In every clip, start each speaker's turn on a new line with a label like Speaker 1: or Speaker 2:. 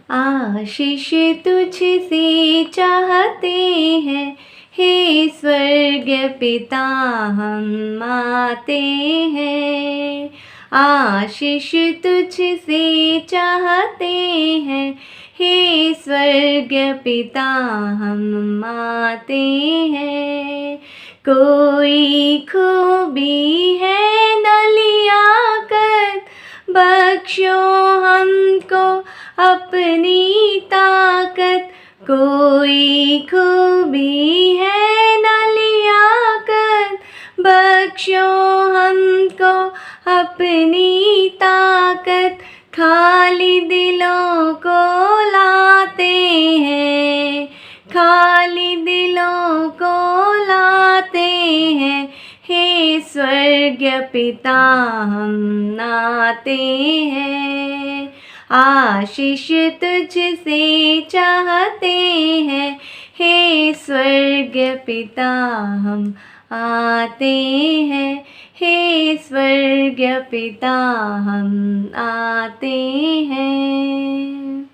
Speaker 1: आशीष तुझसे चाहते हैं, हे स्वर्ग पिता हम आते हैं। आशीष तुझसे चाहते हैं, हे स्वर्ग पिता हम आते हैं। कोई खूबी है न लियाकत, बख्शो हमको अपनी ताकत। कोई खूबी है न लियाकत, बख्शो हमको अपनी ताकत। खाली दिलों को लाते हैं, खाली दिलों को लाते हैं, हे स्वर्ग पिता हम आते हैं। आशीष तुझसे चाहते हैं, हे स्वर्ग पिता हम आते हैं, हे स्वर्ग पिता हम आते हैं।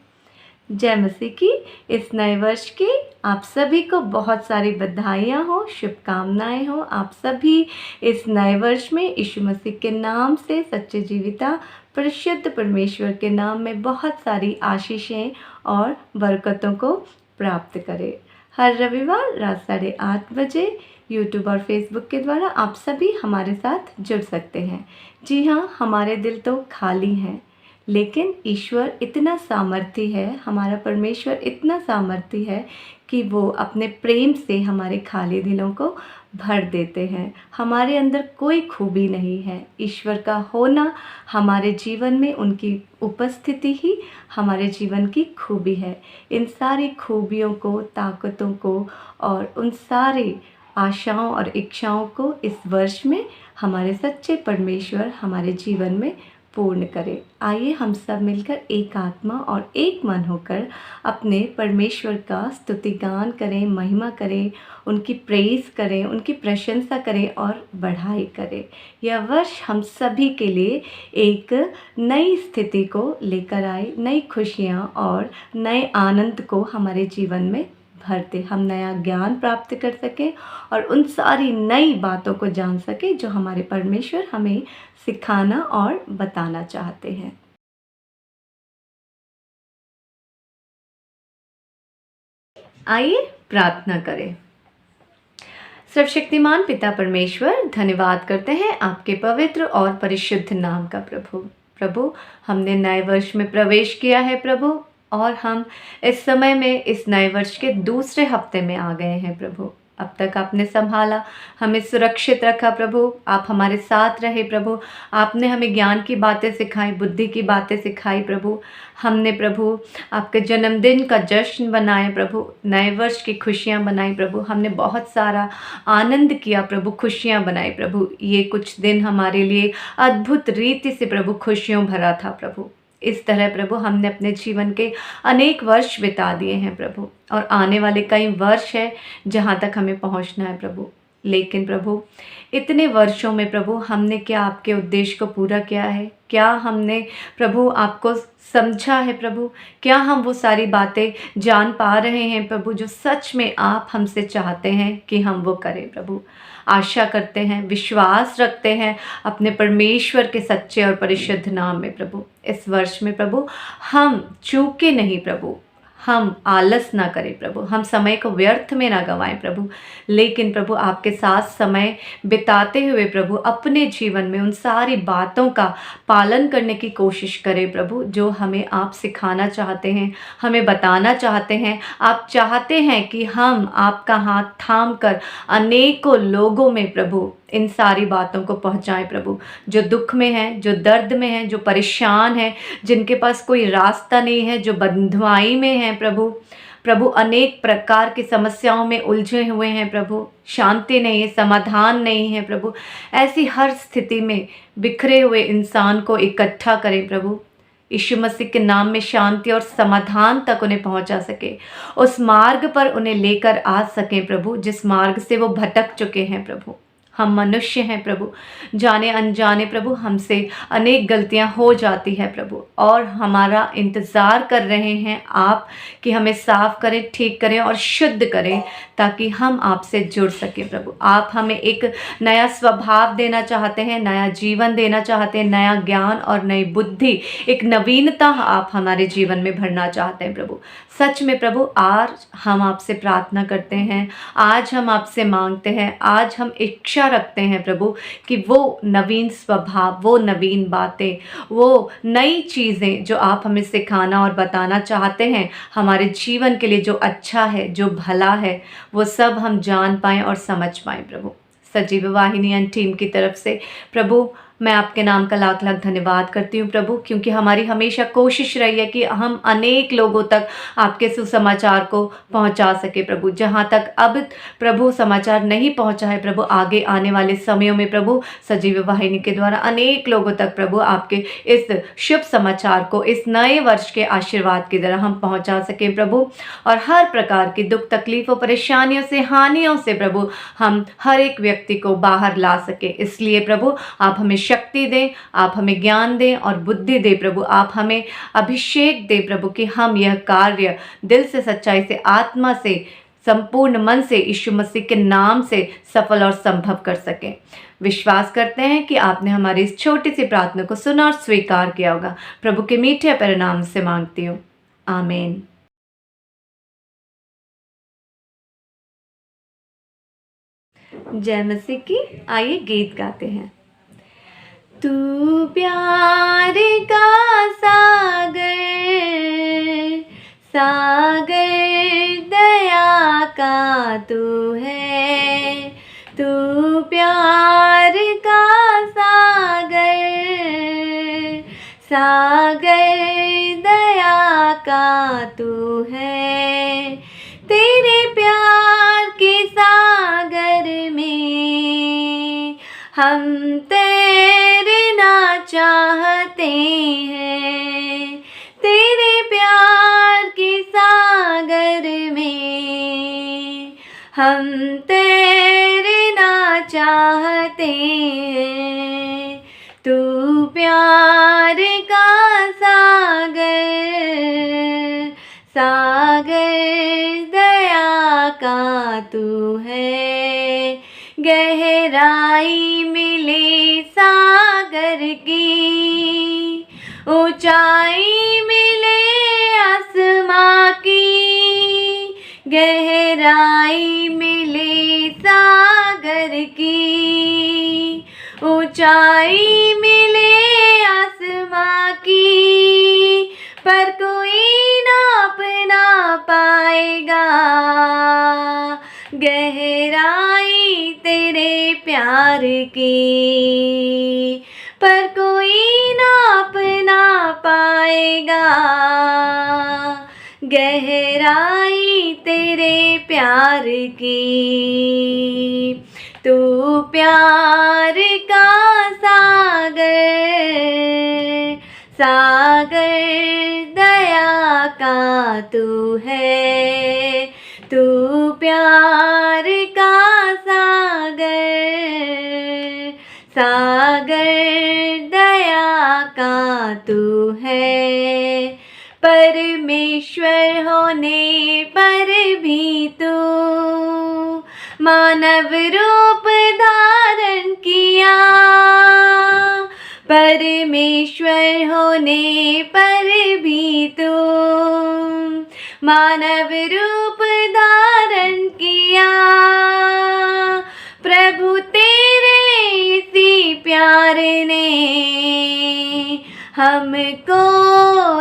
Speaker 1: जय मसीह की। इस नए वर्ष की आप सभी को बहुत सारी बधाइयाँ हो, शुभकामनाएं हो। आप सभी इस नए वर्ष में यीशु मसीह के नाम से, सच्चे जीविता परिशुद्ध परमेश्वर के नाम में बहुत सारी आशीषें और बरकतों को प्राप्त करें। हर रविवार रात 8:30 बजे यूट्यूब और फेसबुक के द्वारा आप सभी हमारे साथ जुड़ सकते हैं। जी हाँ, हमारे दिल तो खाली हैं, लेकिन ईश्वर इतना सामर्थी है, हमारा परमेश्वर इतना सामर्थी है कि वो अपने प्रेम से हमारे खाली दिलों को भर देते हैं। हमारे अंदर कोई खूबी नहीं है, ईश्वर का होना हमारे जीवन में, उनकी उपस्थिति ही हमारे जीवन की खूबी है। इन सारी खूबियों को, ताकतों को और उन सारे आशाओं और इच्छाओं को इस वर्ष में हमारे सच्चे परमेश्वर हमारे जीवन में पूर्ण करें। आइए हम सब मिलकर एक आत्मा और एक मन होकर अपने परमेश्वर का स्तुतिगान करें, महिमा करें, उनकी प्रेज़ करें, उनकी प्रशंसा करें और बढ़ाई करें। यह वर्ष हम सभी के लिए एक नई स्थिति को लेकर आए, नई खुशियाँ और नए आनंद को हमारे जीवन में भरते, हम नया ज्ञान प्राप्त कर सकें और उन सारी नई बातों को जान सकें जो हमारे परमेश्वर हमें सिखाना और बताना चाहते हैं। आइए प्रार्थना करें। सर्वशक्तिमान पिता परमेश्वर, धन्यवाद करते हैं आपके पवित्र और परिशुद्ध नाम का प्रभु, हमने नए वर्ष में प्रवेश किया है प्रभु, और हम इस समय में इस नए वर्ष के दूसरे हफ्ते में आ गए हैं प्रभु। अब तक आपने संभाला, हमें सुरक्षित रखा प्रभु, आप हमारे साथ रहे प्रभु। आपने हमें ज्ञान की बातें सिखाई, बुद्धि की बातें सिखाई प्रभु। हमने प्रभु आपके जन्मदिन का जश्न बनाए प्रभु, नए वर्ष की खुशियाँ बनाई प्रभु। हमने बहुत सारा आनंद किया प्रभु, खुशियाँ बनाई प्रभु। ये कुछ दिन हमारे लिए अद्भुत रीति से प्रभु खुशियों भरा था प्रभु। इस तरह प्रभु हमने अपने जीवन के अनेक वर्ष बिता दिए हैं प्रभु, और आने वाले कई वर्ष है जहाँ तक हमें पहुँचना है प्रभु। लेकिन प्रभु इतने वर्षों में प्रभु हमने क्या आपके उद्देश्य को पूरा किया है? क्या हमने प्रभु आपको समझा है प्रभु? क्या हम वो सारी बातें जान पा रहे हैं प्रभु जो सच में आप हमसे चाहते हैं कि हम वो करें प्रभु? आशा करते हैं, विश्वास रखते हैं अपने परमेश्वर के सच्चे और परिशुद्ध नाम में प्रभु। इस वर्ष में प्रभु हम चूके नहीं प्रभु, हम आलस ना करें प्रभु, हम समय को व्यर्थ में ना गंवाएं प्रभु, लेकिन प्रभु आपके साथ समय बिताते हुए प्रभु अपने जीवन में उन सारी बातों का पालन करने की कोशिश करें प्रभु जो हमें आप सिखाना चाहते हैं, हमें बताना चाहते हैं। आप चाहते हैं कि हम आपका हाथ थाम कर अनेकों लोगों में प्रभु इन सारी बातों को पहुंचाएं प्रभु, जो दुख में हैं, जो दर्द में हैं, जो परेशान हैं, जिनके पास कोई रास्ता नहीं है, जो बंधुआई में हैं प्रभु अनेक प्रकार की समस्याओं में उलझे हुए हैं प्रभु, शांति नहीं है, समाधान नहीं है प्रभु। ऐसी हर स्थिति में बिखरे हुए इंसान को इकट्ठा करें प्रभु, यीशु मसीह के नाम में शांति और समाधान तक उन्हें पहुंचा सके, उस मार्ग पर उन्हें लेकर आ सकें प्रभु जिस मार्ग से वो भटक चुके हैं प्रभु। हम मनुष्य हैं प्रभु, जाने अनजाने प्रभु हमसे अनेक गलतियां हो जाती है प्रभु, और हमारा इंतज़ार कर रहे हैं आप कि हमें साफ करें, ठीक करें और शुद्ध करें, ताकि हम आपसे जुड़ सकें प्रभु। आप हमें एक नया स्वभाव देना चाहते हैं, नया जीवन देना चाहते हैं, नया ज्ञान और नई बुद्धि, एक नवीनता आप हमारे जीवन में भरना चाहते हैं प्रभु। सच में प्रभु, आज हम आपसे प्रार्थना करते हैं, आज हम आपसे मांगते हैं, आज हम इच्छा रखते हैं प्रभु कि वो नवीन स्वभाव, वो नवीन बातें, वो नई चीज़ें जो आप हमें सिखाना और बताना चाहते हैं हमारे जीवन के लिए, जो अच्छा है, जो भला है, वो सब हम जान पाएँ और समझ पाएँ प्रभु। सजीव वाहिनी टीम की तरफ से प्रभु मैं आपके नाम का लाख लाख धन्यवाद करती हूँ प्रभु, क्योंकि हमारी हमेशा कोशिश रही है कि हम अनेक लोगों तक आपके सुसमाचार को पहुँचा सके प्रभु। जहाँ तक अब प्रभु समाचार नहीं पहुँचा है प्रभु, आगे आने वाले समयों में प्रभु सजीव वाहिनी के द्वारा अनेक लोगों तक प्रभु आपके इस शुभ समाचार को, इस नए वर्ष के आशीर्वाद की तरह हम पहुँचा सकें प्रभु, और हर प्रकार की दुख तकलीफ़ों परेशानियों से, हानियों से प्रभु हम हर एक व्यक्ति को बाहर ला सके। इसलिए प्रभु आप हमें शक्ति दें, आप हमें ज्ञान दें और बुद्धि दें प्रभु, आप हमें अभिषेक दें प्रभु, कि हम यह कार्य दिल से, सच्चाई से, आत्मा से, संपूर्ण मन से यीशु मसीह के नाम से सफल और संभव कर सकें। विश्वास करते हैं कि आपने हमारी इस छोटी सी प्रार्थना को सुना और स्वीकार किया होगा। प्रभु के मीठे परिणाम से मांगती हूँ, आमीन। जय मसीह की। आइए गीत गाते हैं। तू प्यार का सागर, सागर दया का तू है, तू प्यार का सागर, सागर दया का तू है। तेरे प्यार के सागर में हम तैरना चाहते हैं, तेरे प्यार के सागर में हम तैरना चाहते हैं। तू प्यार का सागर, सागर दया का तू है। गहराई मिले सागर की, ऊंचाई मिले आसमां की, गहराई मिले सागर की, ऊंचाई मिले आसमां की, पर कोई नाप ना पाएगा गहराई तेरे प्यार की, पर कोई नाप ना पाएगा गहराई तेरे प्यार की। तू प्यार का सागर, सागर दया का तू है, तू प्यार का सागर, सागर दया का तू है। परमेश्वर होने पर भी तू मानव रूप धारण किया, परमेश्वर होने पर भी तू मानव रूप धारण किया। प्रभु तेरे इसी प्यार ने हमको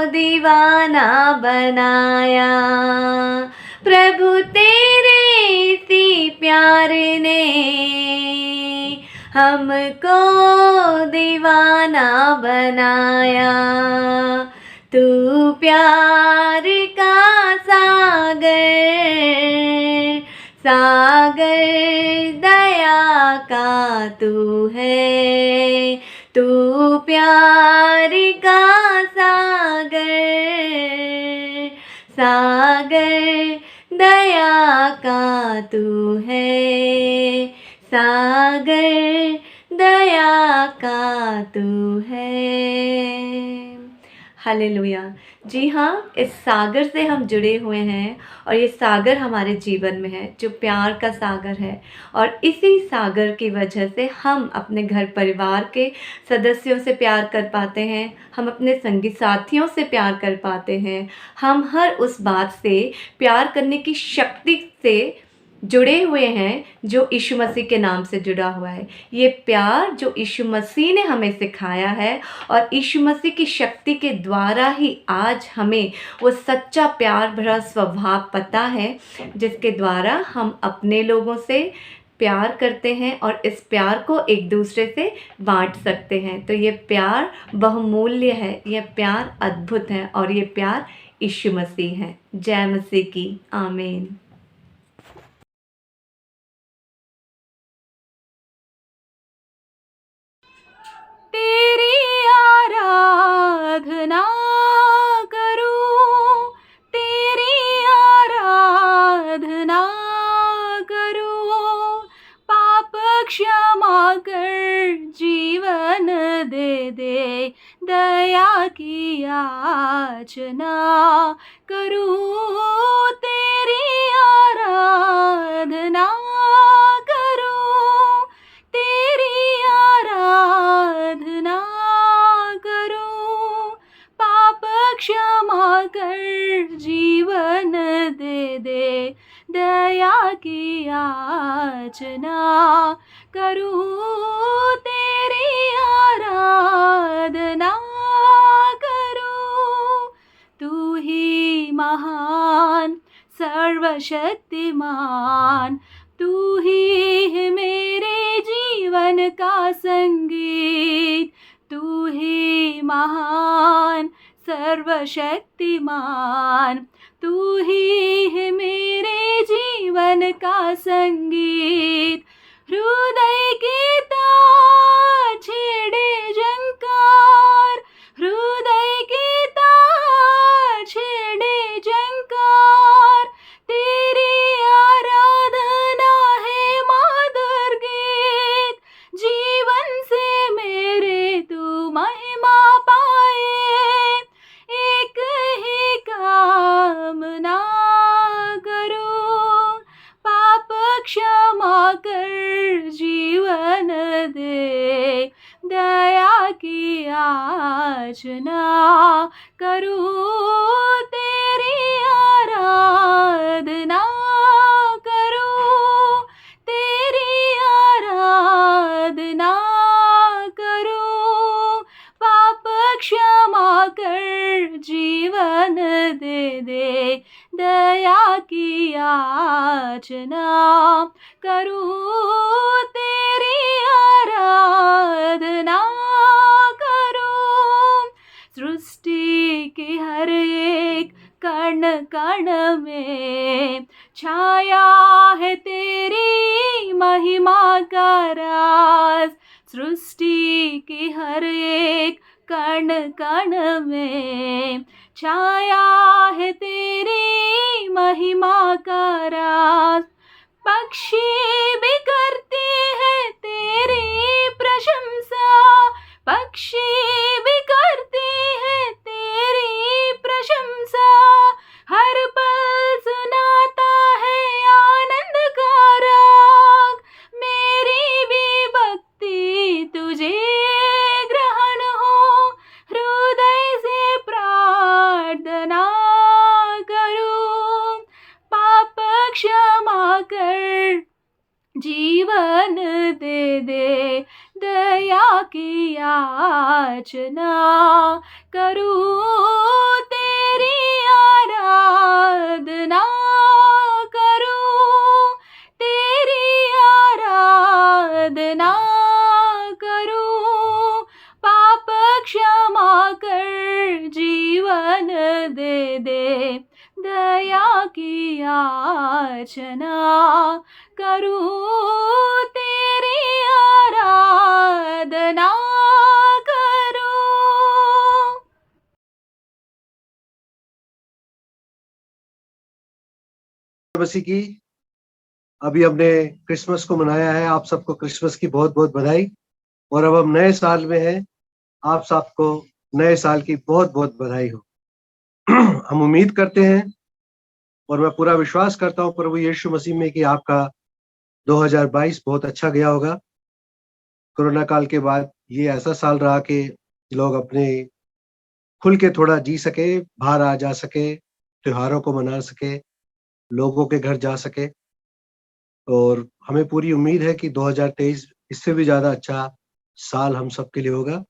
Speaker 1: दीवाना बनाया, प्रभु तेरे इसी प्यार ने हमको दीवाना बनाया। तू प्यार का सागर, सागर दया का तू है, तू प्यार का सागर, सागर दया का तू है, सागर दया का तू है। हालेलुया। जी हाँ, इस सागर से हम जुड़े हुए हैं और ये सागर हमारे जीवन में है, जो प्यार का सागर है। और इसी सागर की वजह से हम अपने घर परिवार के सदस्यों से प्यार कर पाते हैं, हम अपने संगी साथियों से प्यार कर पाते हैं, हम हर उस बात से प्यार करने की शक्ति से जुड़े हुए हैं जो यीशु मसीह के नाम से जुड़ा हुआ है। ये प्यार जो यीशु मसीह ने हमें सिखाया है और यीशु मसीह की शक्ति के द्वारा ही आज हमें वो सच्चा प्यार भरा स्वभाव पता है, जिसके द्वारा हम अपने लोगों से प्यार करते हैं और इस प्यार को एक दूसरे से बांट सकते हैं। तो ये प्यार बहुमूल्य है, ये प्यार अद्भुत है और ये प्यार यीशु मसीह है। जय मसीह की। आमीन।
Speaker 2: तेरी आराधना करूं, तेरी आराधना करूं, पाप क्षमा कर जीवन दे दे, दया की याचना करूं, तेरी आराधना करूं, तेरी आराधना करूं, पाप क्षमा कर जीवन दे दे, दया की याचना करूं, तेरी आराधना करूं। तू ही महान सर्वशक्तिमान, तू ही है मेरे जीवन का संगीत, तू ही महान सर्वशक्तिमान, तू ही है मेरे जीवन का संगीत। हृदय के तार छेड़े झंकार, हृदय के तार छेड़े झंकार, तेरी आराधना है माधुर गीत, जीवन से मेरे तू महिमा पाए, एक ही कामना करूं, पाप क्षमा कर जीवन दे, दया की याचना करूं, तेरी आराधना करूं, तेरी आराधना करूं, पाप क्षमा कर जीवन दे दे, दया की याचना करूं, तेरी आराधना करूं। सृष्टि के हर एक कण कण में छाया है तेरी महिमा का राज, सृष्टि के हर एक कण कण में छाया है तेरी महिमा का राज। पक्षी भी करते हैं तेरी प्रशंसा, पक्षी भी करते हैं तेरी प्रशंसा, हर पल सुनाता है आनंद का राग, मेरी भी भक्ति तुझे ग्रहण हो, हृदय से प्रार्थना करूं, पाप क्षमा कर जीवन दे दे, दया की याचना करूं, तेरी आराधना करूं, तेरी आराधना करूं, पाप क्षमा कर जीवन दे दे, दया की याचना करूं, तेरी आराधना करूं।
Speaker 3: मसीह की अभी हमने क्रिसमस को मनाया है, आप सबको क्रिसमस की बहुत बहुत बधाई। और अब हम नए साल में हैं, आप सबको नए साल की बहुत बहुत बधाई हो। हम उम्मीद करते हैं और मैं पूरा विश्वास करता हूँ प्रभु यीशु मसीह में कि आपका 2022 बहुत अच्छा गया होगा। कोरोना काल के बाद ये ऐसा साल रहा कि लोग अपने खुल के थोड़ा जी सके, बाहर आ जा सके, त्योहारों को मना सके, लोगों के घर जा सके। और हमें पूरी उम्मीद है कि 2023 इससे भी ज्यादा अच्छा साल हम सबके लिए होगा।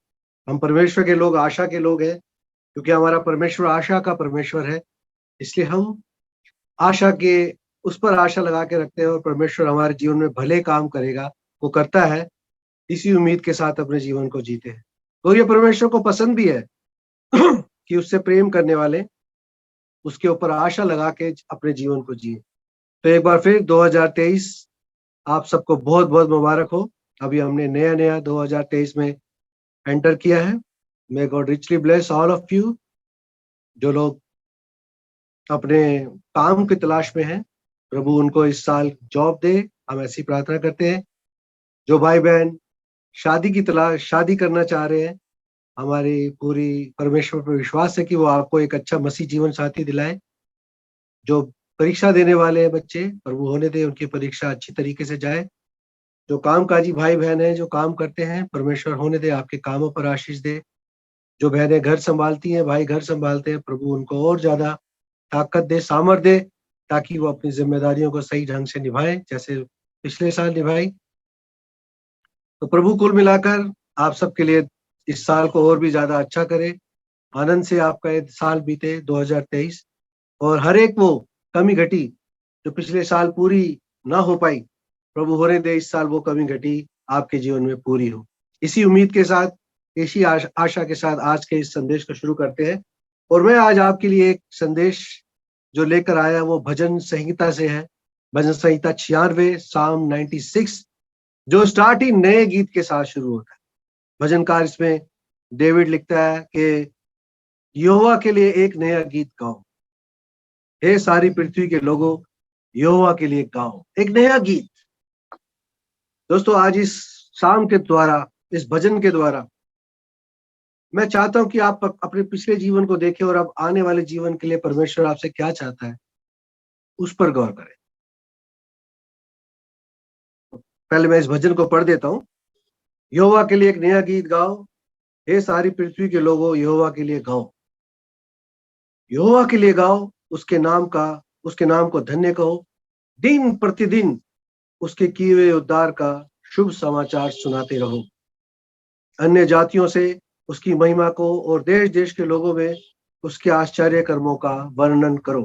Speaker 3: हम परमेश्वर के लोग, आशा के लोग हैं, क्योंकि हमारा परमेश्वर आशा का परमेश्वर है। इसलिए हम आशा के उस पर आशा लगा के रखते हैं और परमेश्वर हमारे जीवन में भले काम करेगा, वो करता है। इसी उम्मीद के साथ अपने जीवन को जीते हैं। तो ये परमेश्वर को पसंद भी है कि उससे प्रेम करने वाले उसके ऊपर आशा लगा के अपने जीवन को जिए। तो एक बार फिर 2023 आप सबको बहुत बहुत मुबारक हो। अभी हमने नया नया 2023 में एंटर किया है। May God richly bless all of you. जो लोग अपने काम की तलाश में हैं, प्रभु उनको इस साल जॉब दे, हम ऐसी प्रार्थना करते हैं। जो भाई बहन शादी करना चाह रहे हैं, हमारी पूरी परमेश्वर पर विश्वास है कि वो आपको एक अच्छा मसीह जीवन साथी दिलाए। जो परीक्षा देने वाले हैं बच्चे, प्रभु होने दे उनकी परीक्षा अच्छी तरीके से जाए। जो कामकाजी भाई बहन हैं, जो काम करते हैं, परमेश्वर होने दे आपके कामों पर आशीष दे। जो बहनें घर संभालती हैं, भाई घर संभालते हैं, प्रभु उनको और ज्यादा ताकत दे, सामर्थ दे, ताकि वो अपनी जिम्मेदारियों को सही ढंग से निभाएं जैसे पिछले साल निभाई। तो प्रभु कुल मिलाकर आप सबके लिए इस साल को और भी ज्यादा अच्छा करे, आनंद से आपका ये साल बीते 2023। और हर एक वो कमी घटी जो पिछले साल पूरी ना हो पाई, प्रभु होने दे इस साल वो कमी घटी आपके जीवन में पूरी हो। इसी उम्मीद के साथ, इसी आशा के साथ आज के इस संदेश को शुरू करते हैं। और मैं आज आपके लिए एक संदेश जो लेकर आया वो भजन संहिता से है। भजन संहिता 96, साम 96, जो स्टार्ट ही नए गीत के साथ शुरू होता है। भजनकार इसमें डेविड लिखता है कि यहोवा के लिए एक नया गीत गाओ, हे सारी पृथ्वी के लोगों, यहोवा के लिए गाओ एक नया गीत। दोस्तों, आज इस शाम के द्वारा, इस भजन के द्वारा मैं चाहता हूं कि आप अपने पिछले जीवन को देखें और अब आने वाले जीवन के लिए परमेश्वर आपसे क्या चाहता है उस पर गौर करें। पहले मैं इस भजन को पढ़ देता हूं। यहोवा के लिए एक नया गीत गाओ, हे सारी पृथ्वी के लोगों, यहोवा के लिए गाओ। यहोवा के लिए गाओ, उसके नाम को धन्य कहो। दिन प्रतिदिन उसके किए हुए उद्धार का शुभ समाचार सुनाते रहो। अन्य जातियों से उसकी महिमा को और देश देश के लोगों में उसके आश्चर्य कर्मों का वर्णन करो।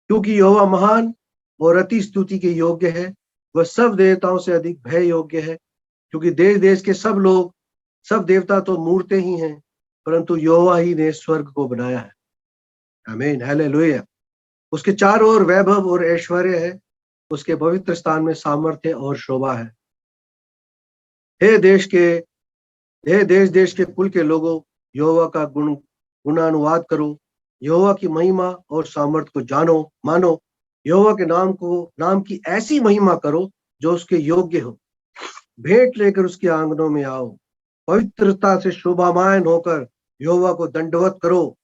Speaker 3: क्योंकि यहोवा महान और अति स्तुति के योग्य है, वह सब देवताओं से अधिक भय योग्य है। क्योंकि देश देश के सब लोग, सब देवता तो मूर्तें ही हैं, परंतु यहोवा ही ने स्वर्ग को बनाया है। आमीन, हालेलुया। उसके चारों ओर वैभव और ऐश्वर्य है, उसके पवित्र स्थान में सामर्थ्य और शोभा है। हे देश देश के कुल के लोगों, यहोवा का गुणानुवाद करो। यहोवा की महिमा और सामर्थ को मानो। यहोवा के नाम की ऐसी महिमा करो जो उसके योग्य हो। भेंट लेकर उसके आंगनों में आओ, पवित्रता से शोभामान होकर यहोवा को दंडवत करो।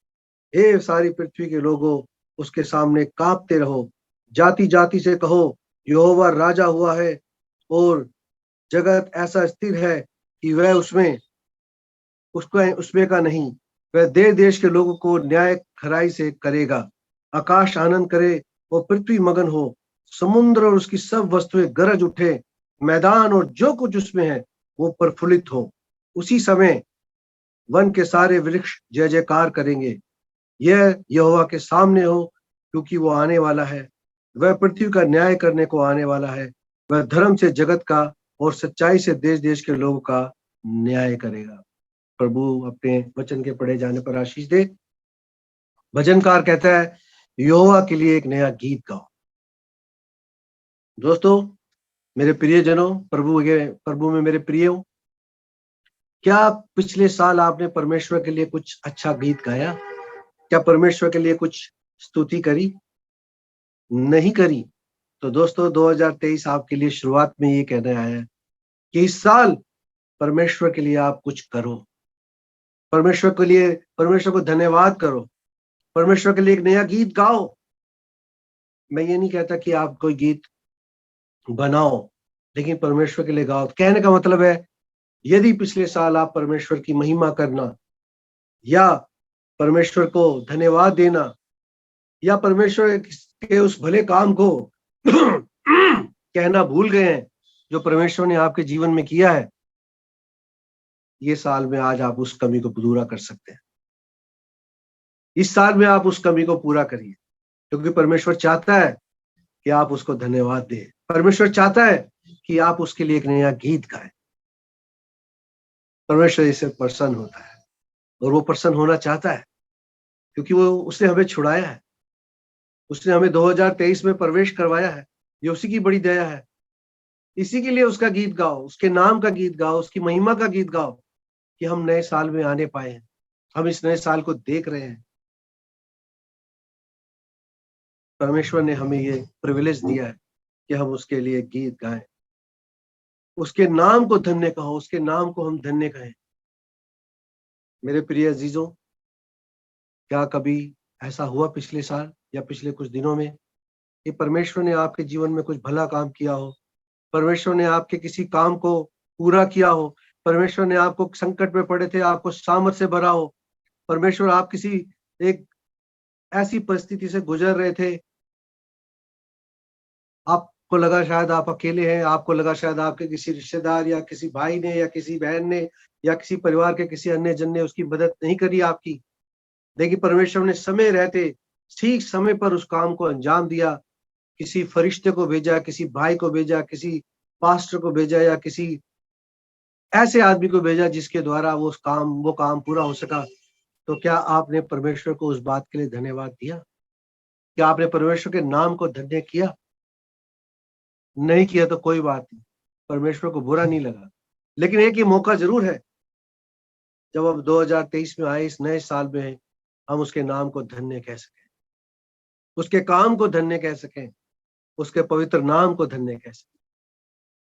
Speaker 3: हे सारी पृथ्वी के लोगों, उसके सामने कांपते रहो। जाति जाति से कहो, यहोवा राजा हुआ है और जगत ऐसा स्थिर है कि वह उसमें का नहीं। वह देश देश के लोगों को न्याय खराई से करेगा। आकाश आनंद करे और पृथ्वी मगन हो। समुद्र और उसकी सब वस्तुएं गरज उठे। मैदान और जो कुछ उसमें है वो प्रफुल्लित हो। उसी समय वन के सारे वृक्ष जय जयकार करेंगे। यह यहोवा के सामने हो, क्योंकि वो आने वाला है। वह पृथ्वी का न्याय करने को आने वाला है। वह धर्म से जगत का और सच्चाई से देश देश के लोगों का न्याय करेगा। प्रभु अपने वचन के पढ़े जाने पर आशीष दे। भजनकार कहता है, यहोवा के लिए एक नया गीत गाओ। दोस्तों, मेरे प्रियजनों, प्रभु में मेरे प्रियो, क्या पिछले साल आपने परमेश्वर के लिए कुछ अच्छा गीत गाया? क्या परमेश्वर के लिए कुछ स्तुति करी? नहीं करी तो दोस्तों 2023 आपके लिए शुरुआत में ये कहने आया है कि इस साल परमेश्वर के लिए आप कुछ करो, परमेश्वर के लिए, परमेश्वर को धन्यवाद करो, परमेश्वर के लिए एक नया गीत गाओ। मैं ये नहीं कहता कि आप कोई गीत बनाओ, लेकिन परमेश्वर के लिए गाओ। कहने का मतलब है यदि पिछले साल आप परमेश्वर की महिमा करना या परमेश्वर को धन्यवाद देना या परमेश्वर के उस भले काम को कहना भूल गए हैं जो परमेश्वर ने आपके जीवन में किया है, ये साल में आज आप उस कमी को पूरा कर सकते हैं। इस साल में आप उस कमी को पूरा करिए, क्योंकि परमेश्वर चाहता है कि आप उसको धन्यवाद दें। परमेश्वर चाहता है कि आप उसके लिए एक नया गीत गाएं। परमेश्वर इससे प्रसन्न होता है और वो प्रसन्न होना चाहता है, क्योंकि वो उसने हमें छुड़ाया है, उसने हमें 2023 में प्रवेश करवाया है। ये उसी की बड़ी दया है। इसी के लिए उसका गीत गाओ, उसके नाम का गीत गाओ, उसकी महिमा का गीत गाओ कि हम नए साल में आने पाए हैं, हम इस नए साल को देख रहे हैं। परमेश्वर ने हमें ये प्रिविलेज दिया है कि हम उसके लिए गीत गाएं, उसके नाम को धन्य कहो, उसके नाम को हम धन्य कहें। मेरे प्रिय अजीजों, क्या कभी ऐसा हुआ पिछले साल या पिछले कुछ दिनों में कि परमेश्वर ने आपके जीवन में कुछ भला काम किया हो, परमेश्वर ने आपके किसी काम को पूरा किया हो, परमेश्वर ने आपको संकट में पड़े थे आपको सामर्थ से भरा हो, परमेश्वर आप किसी एक ऐसी परिस्थिति से गुजर रहे थे, आपको लगा शायद आप अकेले हैं, आपको लगा शायद आपके किसी रिश्तेदार या किसी भाई ने या किसी बहन ने या किसी परिवार के किसी अन्य जन ने उसकी मदद नहीं करी आपकी। देखिए, परमेश्वर ने समय रहते ठीक समय पर उस काम को अंजाम दिया। किसी फरिश्ते को भेजा, किसी भाई को भेजा, किसी पास्टर को भेजा या किसी ऐसे आदमी को भेजा जिसके द्वारा वो काम पूरा हो सका। तो क्या आपने परमेश्वर को उस बात के लिए धन्यवाद दिया? क्या आपने परमेश्वर के नाम को धन्य किया? नहीं किया तो कोई बात नहीं, परमेश्वर को बुरा नहीं लगा। लेकिन एक ही मौका जरूर है, जब अब 2023 में आए, इस नए साल में हम उसके नाम को धन्य कह सकें, उसके काम को धन्य कह सकें, उसके पवित्र नाम को धन्य कह सकें।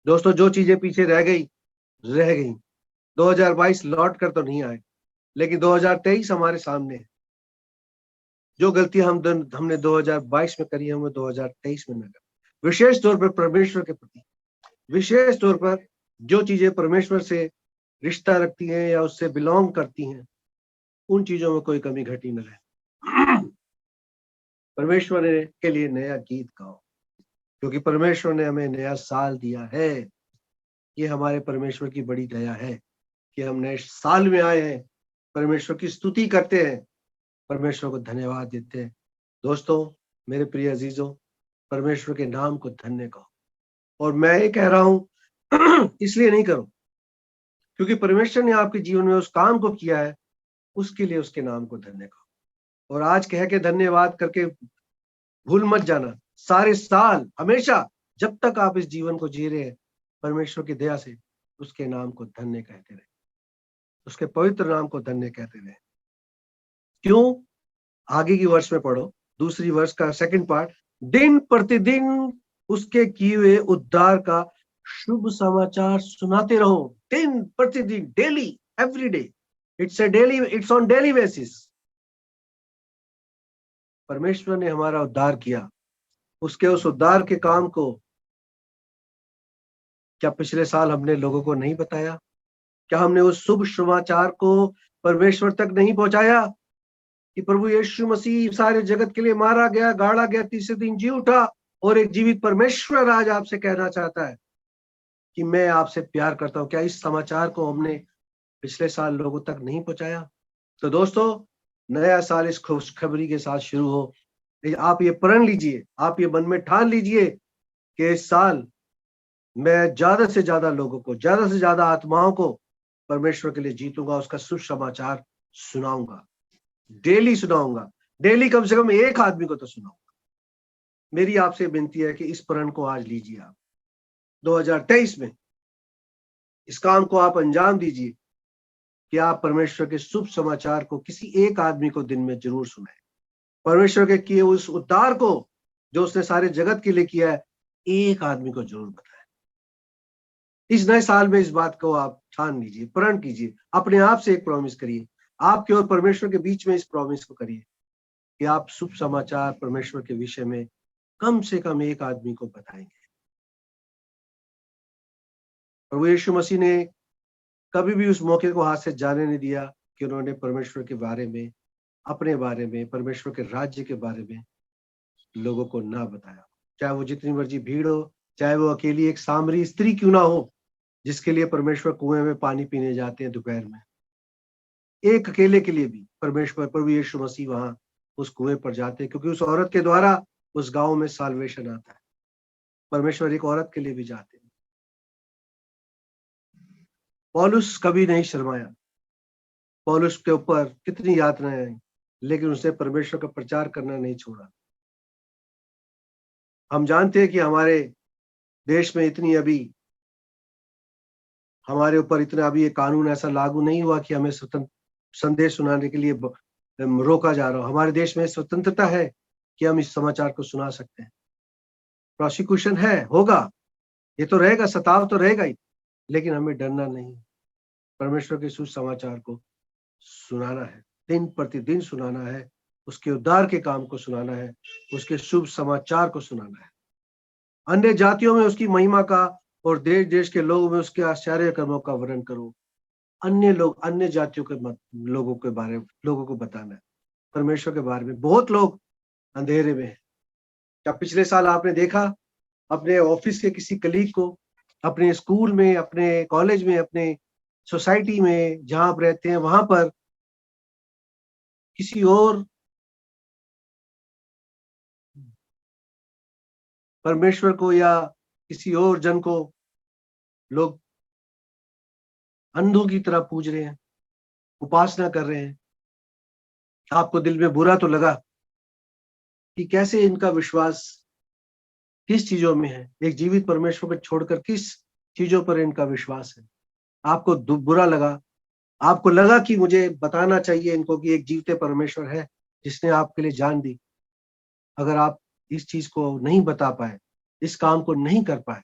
Speaker 3: दोस्तों, जो चीजें पीछे रह गई 2022 लौट कर तो नहीं आए, लेकिन 2023 हमारे सामने है। जो गलती हमने 2022 में करी है, वो 2023 में न करें। विशेष तौर पर परमेश्वर के प्रति, विशेष तौर पर जो चीजें परमेश्वर से रिश्ता रखती हैं या उससे बिलोंग करती हैं, उन चीजों में कोई कमी घटी न रहे। परमेश्वर के लिए नया गीत गाओ, क्योंकि परमेश्वर ने हमें नया साल दिया है। ये हमारे परमेश्वर की बड़ी दया है कि हम नए साल में आए हैं, परमेश्वर की स्तुति करते हैं, परमेश्वर को धन्यवाद देते हैं। दोस्तों, मेरे प्रिय अजीजों, परमेश्वर के नाम को धन्य कहो। और मैं ये कह रहा हूं इसलिए नहीं करो क्योंकि परमेश्वर ने आपके जीवन में उस काम को किया है, उसके लिए उसके नाम को धन्य कहो। और आज कह के धन्यवाद करके भूल मत जाना, सारे साल हमेशा जब तक आप इस जीवन को जी रहे हैं, परमेश्वर की दया से उसके नाम को धन्य कहते रहे, उसके पवित्र नाम को धन्य कहते रहे। क्यों? आगे की वर्ष में पढ़ो, दूसरी वर्ष का सेकंड पार्ट, दिन प्रतिदिन उसके किए हुए उद्धार का शुभ समाचार सुनाते रहो। दिन प्रतिदिन, daily, every day, it's on daily basis. परमेश्वर ने हमारा उद्धार किया, उसके उस उद्धार के काम को क्या पिछले साल हमने लोगों को नहीं बताया? क्या हमने उस शुभ समाचार को परमेश्वर तक नहीं पहुंचाया कि प्रभु यीशु मसीह सारे जगत के लिए मारा गया, गाड़ा गया, तीसरे दिन जी उठा, और एक जीवित परमेश्वर आज आपसे कहना चाहता है कि मैं आपसे प्यार करता हूं। क्या इस समाचार को हमने पिछले साल लोगों तक नहीं पहुंचाया? तो दोस्तों, नया साल इस खुशखबरी के साथ शुरू हो। आप ये प्रण लीजिए, आप ये मन में ठान लीजिए कि इस साल मैं ज्यादा से ज्यादा लोगों को, ज्यादा से ज्यादा आत्माओं को परमेश्वर के लिए जीतूंगा, उसका सुसमाचार सुनाऊंगा, डेली सुनाऊंगा, डेली कम से कम एक आदमी को तो सुनाऊंगा। मेरी आपसे विनती है कि इस प्रण को आज लीजिए। आप 2023 में इस काम को आप अंजाम दीजिए कि आप परमेश्वर के शुभ समाचार को किसी एक आदमी को दिन में जरूर सुनाएं। परमेश्वर के किए उस उद्धार को जो उसने सारे जगत के लिए किया है, एक आदमी को जरूर बताएं। इस नए साल में इस बात को आप ठान लीजिए, प्रण कीजिए, अपने आप से एक प्रॉमिस करिए, आपके और परमेश्वर के बीच में इस प्रॉमिस को करिए कि आप शुभ समाचार परमेश्वर के विषय में कम से कम एक आदमी को बताएंगे। प्रभु यीशु मसीह ने कभी भी उस मौके को हाथ से जाने नहीं दिया कि उन्होंने परमेश्वर के बारे में, अपने बारे में, परमेश्वर के राज्य के बारे में लोगों को ना बताया। चाहे वो जितनी मर्जी भीड़ हो, चाहे वो अकेली एक सामरी स्त्री क्यों ना हो जिसके लिए परमेश्वर कुएं में पानी पीने जाते हैं दोपहर में, एक अकेले के लिए भी परमेश्वर प्रभु यीशु मसीह वहां उस कुएं पर जाते हैं, क्योंकि उस औरत के द्वारा उस गांव में साल्वेशन आता है। परमेश्वर एक औरत के लिए भी जाते हैं। पौलुस कभी नहीं शर्माया, पौलुस के ऊपर कितनी यातनाएं आई, लेकिन उसने परमेश्वर का प्रचार करना नहीं छोड़ा। हम जानते हैं कि हमारे देश में इतनी अभी हमारे ऊपर इतना अभी ये कानून ऐसा लागू नहीं हुआ कि हमें स्वतंत्र संदेश सुनाने के लिए रोका जा रहा हो। हमारे देश में स्वतंत्रता है कि हम इस समाचार को सुना सकते हैं। प्रोसिक्यूशन है, होगा, ये तो रहेगा, सताव तो रहेगा ही, लेकिन हमें डरना नहीं। परमेश्वर के सुसमाचार को सुनाना है, दिन प्रतिदिन सुनाना है, उसके उद्धार के काम को सुनाना है, उसके शुभ समाचार को सुनाना है। अन्य जातियों में उसकी महिमा का और देश देश के लोगों में उसके आश्चर्य कर्मों का वर्णन करो। अन्य लोग, अन्य जातियों के लोगों के बारे में लोगों को बताना है परमेश्वर के बारे में। बहुत लोग अंधेरे में हैं। क्या पिछले साल आपने देखा अपने ऑफिस के किसी कलीग को, अपने स्कूल में, अपने कॉलेज में, अपने सोसाइटी में जहां आप रहते हैं वहां पर किसी और परमेश्वर को या किसी और जन को लोग अंधों की तरह पूज रहे हैं, उपासना कर रहे हैं। आपको दिल में बुरा तो लगा कि कैसे इनका विश्वास किस चीजों में है, एक जीवित परमेश्वर को छोड़कर किस चीजों पर इनका विश्वास है। आपको बुरा लगा, आपको लगा कि मुझे बताना चाहिए इनको कि एक जीवते परमेश्वर है जिसने आपके लिए जान दी। अगर आप इस चीज को नहीं बता पाए, इस काम को नहीं कर पाए,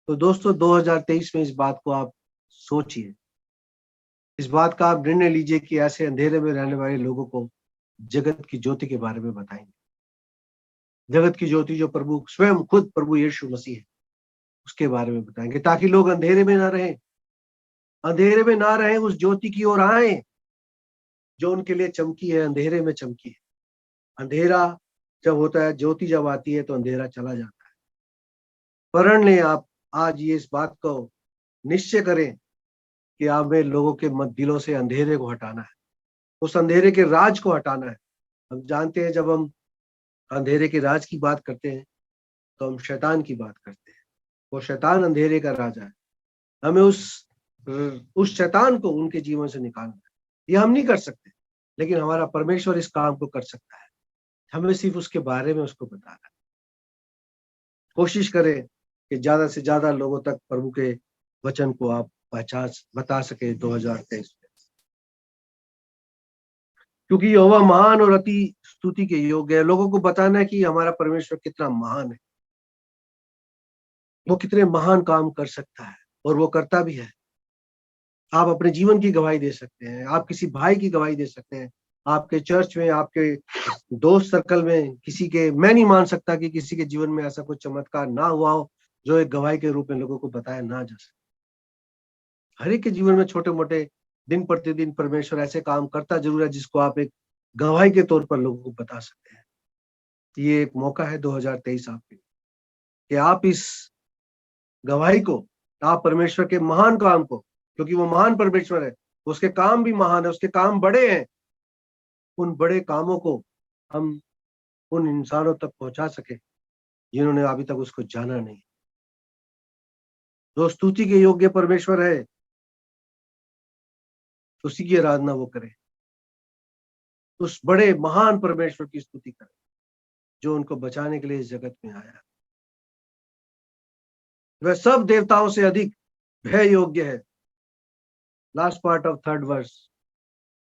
Speaker 3: तो दोस्तों 2023 में इस बात को आप सोचिए, इस बात का आप निर्णय लीजिए कि ऐसे अंधेरे में रहने वाले लोगों को जगत की ज्योति के बारे में बताएंगे। जगत की ज्योति जो प्रभु स्वयं खुद प्रभु यीशु मसीह है, उसके बारे में बताएंगे, ताकि लोग अंधेरे में ना रहें, अंधेरे में ना रहें, उस ज्योति की ओर आए जो उनके लिए चमकी है, अंधेरे में चमकी है। अंधेरा जब होता है, ज्योति जब आती है तो अंधेरा चला जाता है। प्रण लें आप आज ये इस बात को निश्चय करें कि हमें लोगों के दिलों से अंधेरे को हटाना है, उस अंधेरे के राज को हटाना है। हम जानते हैं जब हम अंधेरे के राज की बात करते हैं तो हम शैतान की बात करते हैं। वो शैतान अंधेरे का राजा है। हमें उस शैतान को उनके जीवन से निकालना है। ये हम नहीं कर सकते, लेकिन हमारा परमेश्वर इस काम को कर सकता है। हमें सिर्फ उसके बारे में उसको बताना है। कोशिश करें कि ज्यादा से ज्यादा लोगों तक प्रभु के वचन को आप बता सके 2023 में, क्योंकि यहोवा महान और अति स्तुति के योग्य है। लोगों को बताना है कि हमारा परमेश्वर कितना महान है, वो कितने महान काम कर सकता है, और वो करता भी है। आप अपने जीवन की गवाही दे सकते हैं, आप किसी भाई की गवाही दे सकते हैं, आपके चर्च में, आपके दोस्त सर्कल में किसी के, मैं नहीं मान सकता कि किसी के जीवन में ऐसा कोई चमत्कार ना हुआ हो जो एक गवाही के रूप में लोगों को बताया ना जा सके। हर एक के जीवन में छोटे मोटे दिन प्रतिदिन परमेश्वर ऐसे काम करता जरूर है जिसको आप एक गवाही के तौर पर लोगों को बता सकते हैं। ये एक मौका है 2023 आपके, कि आप इस गवाही को, आप परमेश्वर के महान काम को, क्योंकि वो महान परमेश्वर है, उसके काम भी महान है, उसके काम बड़े हैं, उन बड़े कामों को हम उन इंसानों तक पहुंचा सके जिन्होंने अभी तक उसको जाना नहीं। जो स्तुति के योग्य परमेश्वर है, उसी की आराधना वो करे, उस बड़े महान परमेश्वर की स्तुति करे जो उनको बचाने के लिए इस जगत में आया। वह सब देवताओं से अधिक भय योग्य है। Last part of 3rd verse,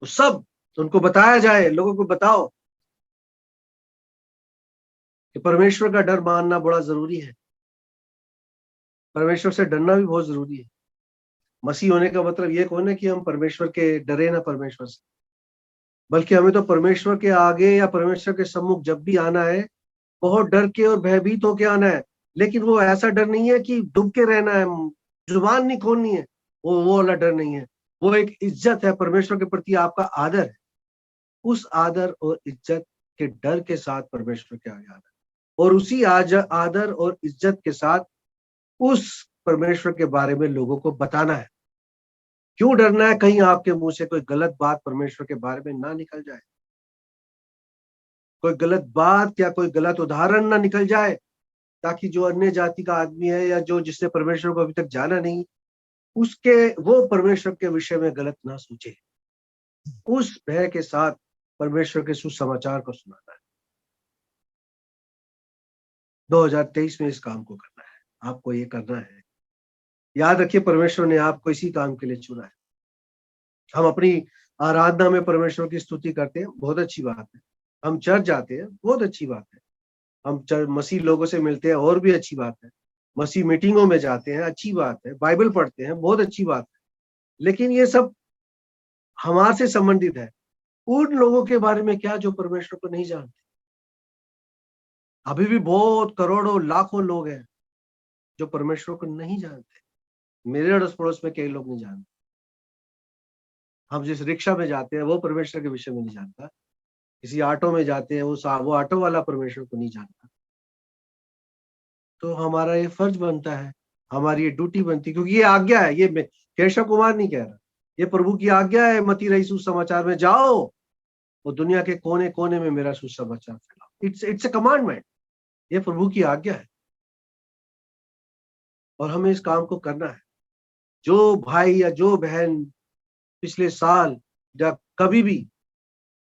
Speaker 3: वो सब उनको बताया जाए, लोगों को बताओ कि परमेश्वर का डर मानना बड़ा जरूरी है। परमेश्वर से डरना भी बहुत जरूरी है। मसीह होने का मतलब ये कौन है कि हम परमेश्वर के डरे ना परमेश्वर से, बल्कि हमें तो परमेश्वर के आगे या परमेश्वर के सम्मुख जब भी आना है बहुत डर के और भयभीत होके आना है। लेकिन वो ऐसा डर नहीं है कि डूब के रहना है, जुबान नहीं खोलनी है, वो वाला डर नहीं है। वो एक इज्जत है, परमेश्वर के प्रति आपका आदर है। उस आदर और इज्जत के डर के साथ परमेश्वर के आगे आना, और उसी आदर और इज्जत के साथ उस परमेश्वर के बारे में लोगों को बताना है। क्यों डरना है? कहीं आपके मुंह से कोई गलत बात परमेश्वर के बारे में ना निकल जाए, कोई गलत बात या कोई गलत उदाहरण ना निकल जाए, ताकि जो अन्य जाति का आदमी है या जो जिसने परमेश्वर को अभी तक जाना नहीं, उसके वो परमेश्वर के विषय में गलत ना सोचे। उस भय के साथ परमेश्वर के सुसमाचार को सुनाना है। 2023 में इस काम को करना है, आपको ये करना है। याद रखिए, परमेश्वर ने आपको इसी काम के लिए चुना है। हम अपनी आराधना में परमेश्वर की स्तुति करते हैं, बहुत अच्छी बात है। हम चर्च जाते हैं, बहुत अच्छी बात है। हम मसीह लोगों से मिलते हैं, और भी अच्छी बात है। मसीह मीटिंगों में जाते हैं, अच्छी बात है। बाइबल पढ़ते हैं, बहुत अच्छी बात है। लेकिन ये सब हमारे से संबंधित है। उन लोगों के बारे में क्या जो परमेश्वर को नहीं जानते? अभी भी बहुत करोड़ों लाखों लोग हैं जो परमेश्वर को नहीं जानते। मेरे अड़ोस पड़ोस में कई लोग नहीं जानते। हम जिस रिक्शा में जाते हैं वो परमेश्वर के विषय में नहीं जानता। किसी ऑटो में जाते हैं, वो ऑटो वाला परमेश्वर को नहीं जानता। तो हमारा ये फर्ज बनता है, हमारी ये ड्यूटी बनती है, क्योंकि ये आज्ञा है। ये केशव कुमार नहीं कह रहा, ये प्रभु की आज्ञा है। मती रही सुसमाचार में जाओ और दुनिया के कोने कोने में मेरा सुसमाचार फैलाओ। इट्स ए कमांडमेंट, ये प्रभु की आज्ञा है और हमें इस काम को करना है। जो भाई या जो बहन पिछले साल या कभी भी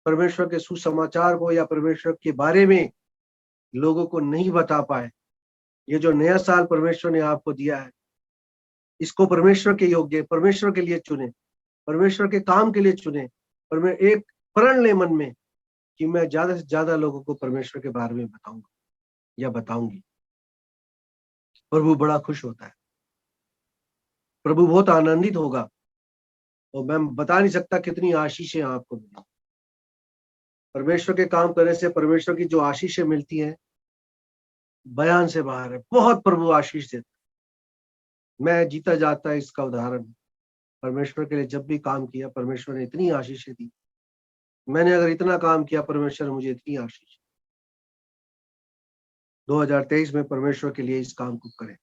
Speaker 3: परमेश्वर के सुसमाचार को या परमेश्वर के बारे में लोगों को नहीं बता पाए, ये जो नया साल परमेश्वर ने आपको दिया है, इसको परमेश्वर के योग्य, परमेश्वर के लिए चुने, परमेश्वर के काम के लिए चुने। और मैं एक प्रण ले मन में कि मैं ज्यादा से ज्यादा लोगों को परमेश्वर के बारे में बताऊंगा या बताऊंगी। प्रभु बड़ा खुश होता है, प्रभु बहुत आनंदित होगा, और मैं बता नहीं सकता कितनी आशीषें आपको मिली। परमेश्वर के काम करने से परमेश्वर की जो आशीषें मिलती हैं बयान से बाहर है। बहुत प्रभु आशीष देता है। मैं जीता जाता है इसका उदाहरण। परमेश्वर के लिए जब भी काम किया, परमेश्वर ने इतनी आशीषें दी। मैंने अगर इतना काम किया, परमेश्वर ने मुझे इतनी आशीष। 2023 में परमेश्वर के लिए इस काम को करें,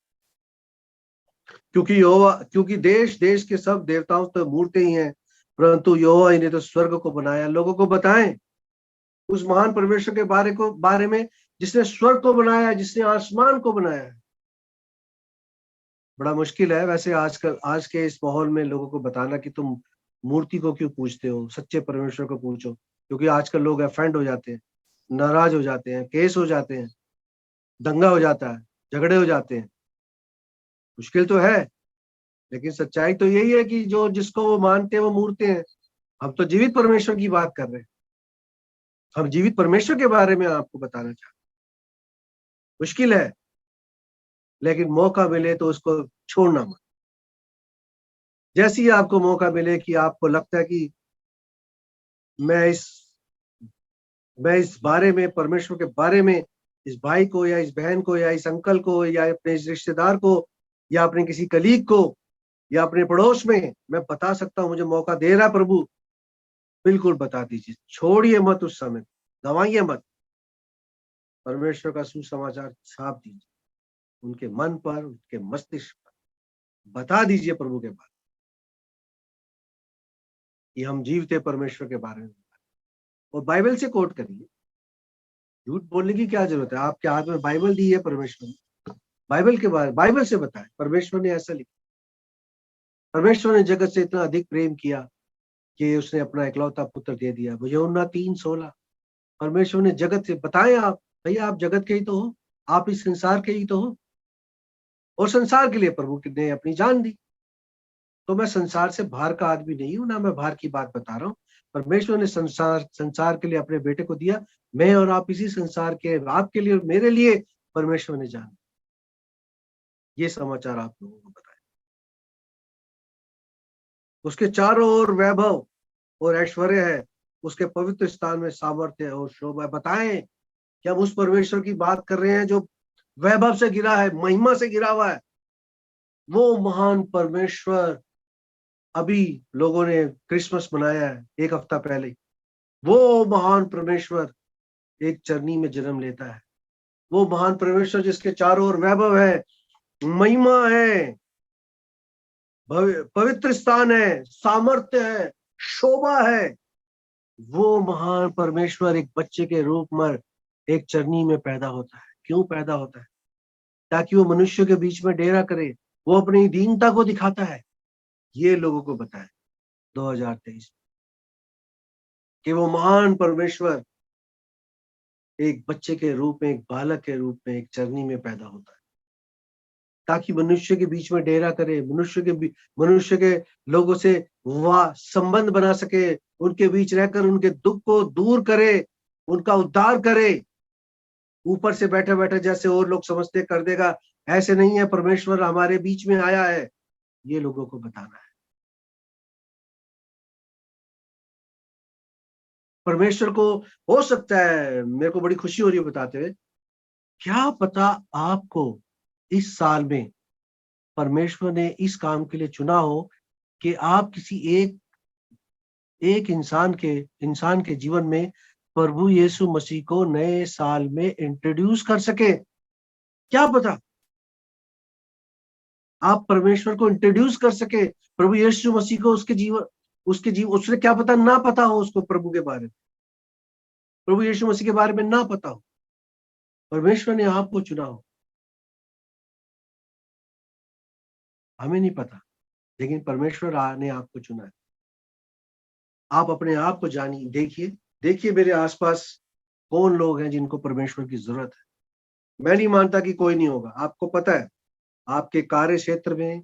Speaker 3: क्योंकि देश देश के सब देवताओं तो मूर्तें ही हैं, परंतु यहोवा ने तो स्वर्ग को बनाया। लोगों को बताएं उस महान परमेश्वर के बारे में जिसने स्वर्ग को बनाया, जिसने आसमान को बनाया है। बड़ा मुश्किल है वैसे आजकल, आज के इस माहौल में लोगों को बताना कि तुम मूर्ति को क्यों पूजते हो, सच्चे परमेश्वर को पूछो। क्योंकि आजकल लोग ऑफेंड हो जाते हैं, नाराज हो जाते हैं, केस हो जाते हैं, दंगा हो जाता है, झगड़े हो जाते हैं। मुश्किल तो है, लेकिन सच्चाई तो यही है कि जो जिसको वो मानते हैं वो मूर्ति हैं। हम तो जीवित परमेश्वर की बात कर रहे हैं। हम जीवित परमेश्वर के बारे में आपको बताना चाहते हैं। मुश्किल है, लेकिन मौका मिले तो उसको छोड़ना मत। जैसे ही आपको मौका मिले कि आपको लगता है कि मैं इस बारे में, परमेश्वर के बारे में, इस भाई को या इस बहन को या इस अंकल को या अपने इस रिश्तेदार को या अपने किसी कलीग को या अपने पड़ोस में मैं बता सकता हूं, मुझे मौका दे रहा प्रभु, बिल्कुल बता दीजिए। छोड़िए मत, उस समय गंवाइए मत। परमेश्वर का सुसमाचार छाप दीजिए उनके मन पर, उनके मस्तिष्क पर। बता दीजिए प्रभु के बारे में कि हम जीवते परमेश्वर के बारे में, और बाइबल से कोट करिए। झूठ बोलने की क्या जरूरत है? आपके हाथ में बाइबल दी है परमेश्वर ने, बाइबल के बारे, बाइबल से बताए परमेश्वर ने ऐसा लिखा। परमेश्वर ने जगत से इतना अधिक प्रेम किया कि उसने अपना इकलौता पुत्र दे दिया। यूहन्ना 3:16। परमेश्वर ने जगत से बताए, आप भैया आप जगत के ही तो हो, आप इस संसार के ही तो हो, और संसार के लिए प्रभु ने अपनी जान दी। तो मैं संसार से बाहर का आदमी नहीं हूं, ना मैं बाहर की बात बता रहा हूँ। परमेश्वर ने संसार के लिए अपने बेटे को दिया। मैं और आप इसी संसार के, आपके लिए और मेरे लिए परमेश्वर ने जान। ये समाचार आप लोगों को बताएं। उसके चारों ओर वैभव और ऐश्वर्य है, उसके पवित्र स्थान में सामर्थ्य और शोभा है। बताएं कि हम उस परमेश्वर की बात कर रहे हैं जो वैभव से गिरा है, महिमा से गिरा हुआ है। वो महान परमेश्वर, अभी लोगों ने क्रिसमस मनाया है एक हफ्ता पहले, वो महान परमेश्वर एक चरनी में जन्म लेता है। वो महान परमेश्वर जिसके चारों ओर वैभव है, महिमा है, पवित्र स्थान है, सामर्थ्य है, शोभा है। वो महान परमेश्वर एक बच्चे के रूप में एक चरनी में पैदा होता है। क्यों पैदा होता है? ताकि वो मनुष्य के बीच में डेरा करे, वो अपनी दीनता को दिखाता है। ये लोगों को बताए 2023 कि वो महान परमेश्वर एक बच्चे के रूप में, एक बालक के रूप में एक चरनी में पैदा होता है, ताकि मनुष्य के बीच में डेरा करे, मनुष्य के लोगों से वह संबंध बना सके, उनके बीच रहकर उनके दुख को दूर करे, उनका उद्धार करे। ऊपर से बैठे बैठे जैसे और लोग समझते कर देगा, ऐसे नहीं है। परमेश्वर हमारे बीच में आया है, ये लोगों को बताना है। परमेश्वर को हो सकता है, मेरे को बड़ी खुशी हो रही है बताते हुए, क्या पता आपको इस साल में परमेश्वर ने इस काम के लिए चुना हो कि आप किसी एक इंसान के जीवन में प्रभु यीशु मसीह को नए साल में इंट्रोड्यूस कर सके। क्या पता आप परमेश्वर को इंट्रोड्यूस कर सके, प्रभु यीशु मसीह को उसके जीवन उसने क्या पता ना पता हो उसको प्रभु के बारे में, प्रभु यीशु मसीह के बारे में ना पता हो, परमेश्वर ने आपको चुना हो। हमें नहीं पता, लेकिन परमेश्वर ने आपको चुना है। आप अपने आप को जानिए, देखिए मेरे आसपास कौन लोग हैं जिनको परमेश्वर की जरूरत है। मैं नहीं मानता कि कोई नहीं होगा। आपको पता है, आपके कार्य क्षेत्र में,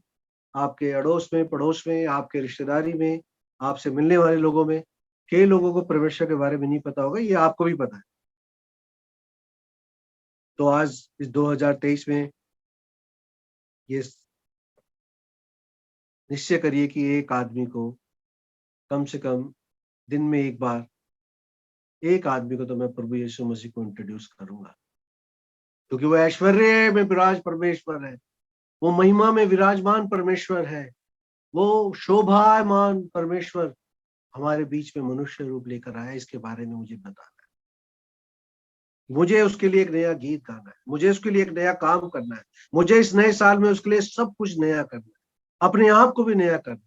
Speaker 3: आपके अड़ोस में, पड़ोस में, आपके रिश्तेदारी में, आपसे मिलने वाले लोगों में कई लोगों को परमेश्वर के बारे में नहीं पता होगा। ये आपको भी पता है। तो आज इस 2023 में ये निश्चय करिए कि एक आदमी को कम से कम दिन में एक बार, एक आदमी को तो मैं प्रभु यीशु मसीह को इंट्रोड्यूस करूंगा, क्योंकि वो ऐश्वर्य में विराज परमेश्वर है, वो महिमा में विराजमान परमेश्वर है, वो शोभामान परमेश्वर हमारे बीच में मनुष्य रूप लेकर आया। इसके बारे में मुझे बताना है, मुझे उसके लिए एक नया गीत गाना है, मुझे उसके लिए एक नया काम करना है, मुझे इस नए साल में उसके लिए सब कुछ नया करना है, अपने आप को भी नया करना है।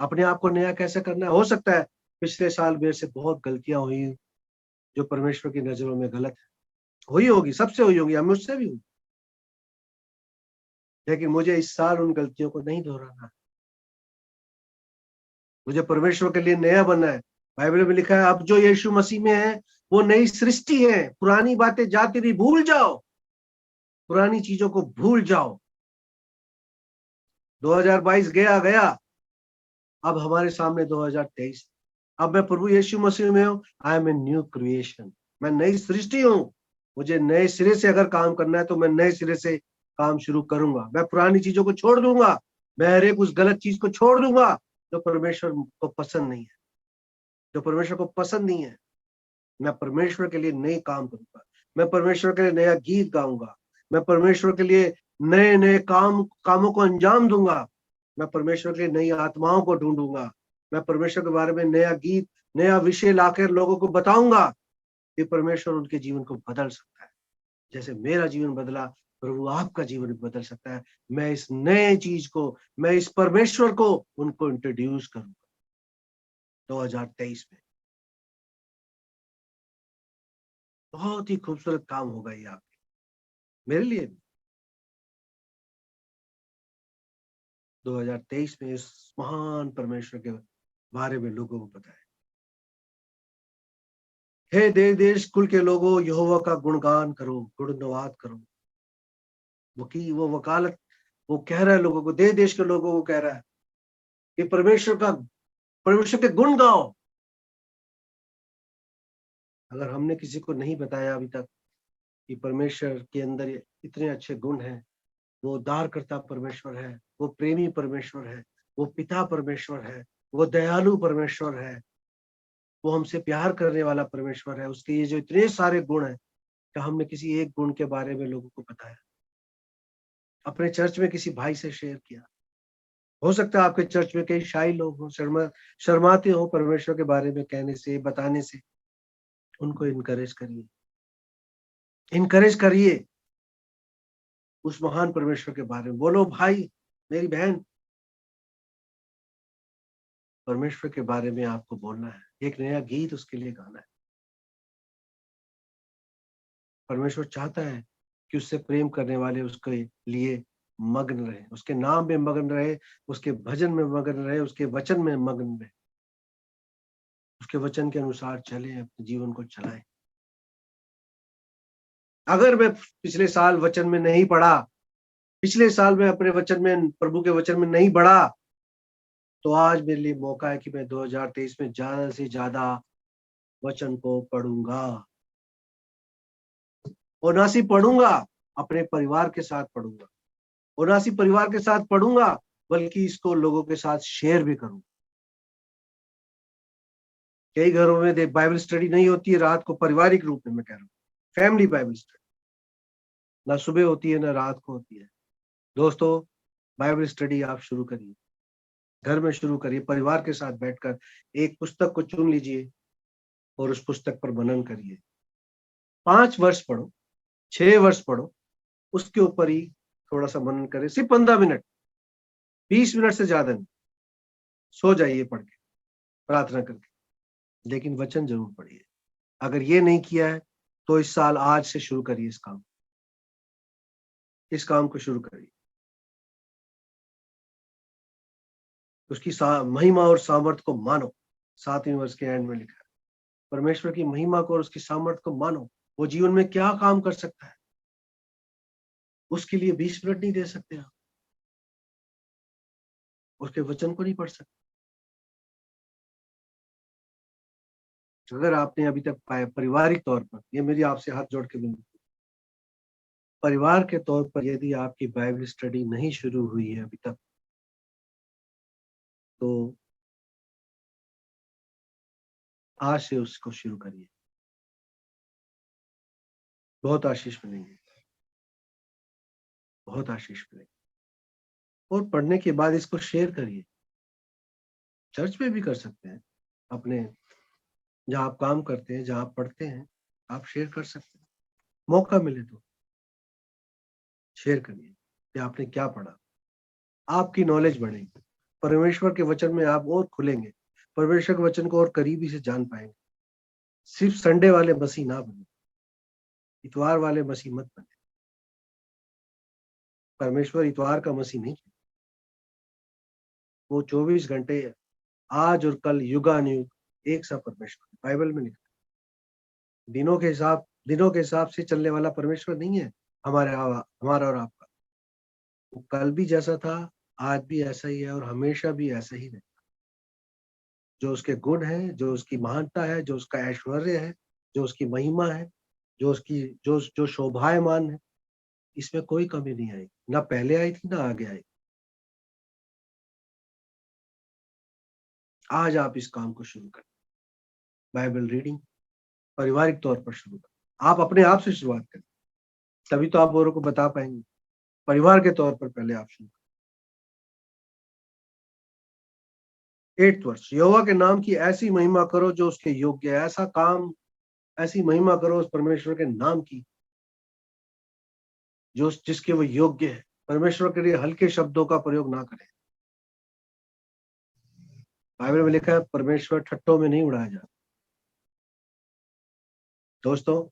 Speaker 3: अपने आप को नया कैसे करना है? हो सकता है पिछले साल मेरे से बहुत गलतियां हुई जो परमेश्वर की नजरों में गलत है, हुई होगी, सबसे हुई होगी, मुझसे भी हुई, लेकिन मुझे इस साल उन गलतियों को नहीं दोहराना। मुझे परमेश्वर के लिए नया बनना है। बाइबल में लिखा है, अब जो यीशु मसीह में है वो नई सृष्टि है, पुरानी बातें जाती रही, भूल जाओ, पुरानी चीजों को भूल जाओ। 2022 गया गया, अब हमारे सामने 2023। अब मैं प्रभु यीशु मसीह में हूं, I am a new creation, मैं नई सृष्टि हूं। मुझे नए सिरे से अगर काम करना है तो मैं नए सिरे से काम शुरू करूंगा। मैं पुरानी चीजों को छोड़ दूंगा, मैं हर एक उस गलत चीज को छोड़ दूंगा जो परमेश्वर को पसंद नहीं है, जो परमेश्वर को पसंद नहीं है। मैं परमेश्वर के लिए नए काम करूंगा, मैं परमेश्वर के लिए नया गीत गाऊंगा, मैं परमेश्वर के लिए नए नए कामों को अंजाम दूंगा, मैं परमेश्वर के लिए नई आत्माओं को ढूंढूंगा, मैं परमेश्वर के बारे में नया गीत, नया विषय लाकर लोगों को बताऊंगा कि परमेश्वर उनके जीवन को बदल सकता है। जैसे मेरा जीवन बदला, प्रभु आपका जीवन बदल सकता है। मैं इस नए चीज को, मैं इस परमेश्वर को उनको इंट्रोड्यूस करूंगा 2023 में। बहुत ही खूबसूरत काम होगा ये आपके, मेरे लिए भी। 2023 में इस महान परमेश्वर के बारे में लोगों को पता है। हे देश देश कुल के लोगों, यहोवा का गुणगान करो, गुणनवाद करो। वो वकालत वो कह रहा है लोगों को, देश देश के लोगों को कह रहा है कि परमेश्वर के गुण गाओ। अगर हमने किसी को नहीं बताया अभी तक कि परमेश्वर के अंदर इतने अच्छे गुण हैं, वो उद्धारकर्ता परमेश्वर है, वो प्रेमी परमेश्वर है, वो पिता परमेश्वर है, वो दयालु परमेश्वर है, वो हमसे प्यार करने वाला परमेश्वर है। उसके ये जो इतने सारे गुण हैं कि हमने किसी एक गुण के बारे में लोगों को बताया, अपने चर्च में किसी भाई से शेयर किया। हो सकता है आपके चर्च में कई शाई लोग हों, शर्माते हो परमेश्वर के बारे में कहने से, बताने से। उनको इनकरेज करिए, इनकरेज करिए उस महान परमेश्वर के बारे में। बोलो भाई, मेरी बहन, परमेश्वर के बारे में आपको बोलना है, एक नया गीत उसके लिए गाना है। परमेश्वर चाहता है कि उससे प्रेम करने वाले उसके लिए मग्न रहे, उसके नाम में मग्न रहे, उसके भजन में मग्न रहे, उसके वचन में मग्न रहे, उसके वचन के अनुसार चले, अपने जीवन को चलाएं। अगर मैं पिछले साल वचन में नहीं पढ़ा, पिछले साल मैं अपने वचन में, प्रभु के वचन में नहीं बढ़ा, तो आज मेरे लिए मौका है कि मैं 2023 में ज्यादा से ज्यादा वचन को पढ़ूंगा। और ना सिर्फ पढ़ूंगा, अपने परिवार के साथ पढ़ूंगा, और ना सिर्फ परिवार के साथ पढ़ूंगा, बल्कि इसको लोगों के साथ शेयर भी करूंगा। कई घरों में बाइबल स्टडी नहीं होती है रात को, पारिवारिक रूप में मैं कह रहा हूँ, फैमिली बाइबल स्टडी ना सुबह होती है ना रात को होती है। दोस्तों, बाइबल स्टडी आप शुरू करिए, घर में शुरू करिए, परिवार के साथ बैठकर एक पुस्तक को चुन लीजिए और उस पुस्तक पर मनन करिए। 5 वर्ष पढ़ो, 6 वर्ष पढ़ो, उसके ऊपर ही थोड़ा सा मनन करें। सिर्फ 15 मिनट, 20 मिनट से ज्यादा नहीं। सो जाइए पढ़ के, प्रार्थना करके, लेकिन वचन जरूर पढ़िए। अगर ये नहीं किया है तो इस साल आज से शुरू करिए, इस काम को शुरू करिए। उसकी महिमा और सामर्थ को मानो। 7वें वर्ष के एंड में लिखा है, परमेश्वर की महिमा को और उसकी सामर्थ को मानो। वो जीवन में क्या काम कर सकता है, उसके लिए 20 मिनट नहीं दे सकते आप, उसके वचन को नहीं पढ़ सकते। अगर आपने अभी तक पारिवारिक तौर पर, ये मेरी आपसे हाथ जोड़ के विनती, परिवार के तौर पर यदि आपकी बाइबल स्टडी नहीं शुरू हुई है अभी तक, तो आज से उसको शुरू करिए। बहुत आशीष मिलेंगे, बहुत आशीष मिलेंगे। और पढ़ने के बाद इसको शेयर करिए। चर्च में भी कर सकते हैं, अपने जहाँ आप काम करते हैं, जहाँ आप पढ़ते हैं, आप शेयर कर सकते हैं। मौका मिले तो शेयर करिए कि आपने क्या पढ़ा। आपकी नॉलेज बढ़ेगी, परमेश्वर के वचन में आप और खुलेंगे, परमेश्वर के वचन को और करीबी से जान पाएंगे। सिर्फ संडे वाले मसीह ना बने, इतवार वाले मसीह मत बने। परमेश्वर इतवार का मसीह नहीं, वो 24 घंटे आज और कल युगानुयुग एक सा परमेश्वर। बाइबल में लिखा है, दिनों के हिसाब से चलने वाला परमेश्वर नहीं है हमारा और आपका। वो कल भी जैसा था, आज भी ऐसा ही है, और हमेशा भी ऐसा ही रहेगा। जो उसके गुण है, जो उसकी महानता है, जो उसका ऐश्वर्य है, जो उसकी महिमा है, जो उसकी जो शोभायमान है, इसमें कोई कमी नहीं आएगी, ना पहले आई थी ना आगे आएगी। आज आप इस काम को शुरू करें, बाइबल रीडिंग पारिवारिक तौर पर शुरू करें। आप अपने आप से शुरुआत करें, तभी तो आप औरों को बता पाएंगे। परिवार के तौर पर पहले आप शुरू करें। 8 वर्ष, यहोवा के नाम की ऐसी महिमा करो जो उसके योग्य है। ऐसा काम, ऐसी महिमा करो उस परमेश्वर के नाम की जो जिसके वो योग्य है। परमेश्वर के लिए हल्के शब्दों का प्रयोग ना करें। बाइबल में लिखा है, परमेश्वर ठट्टों में नहीं उड़ाया जाता। दोस्तों,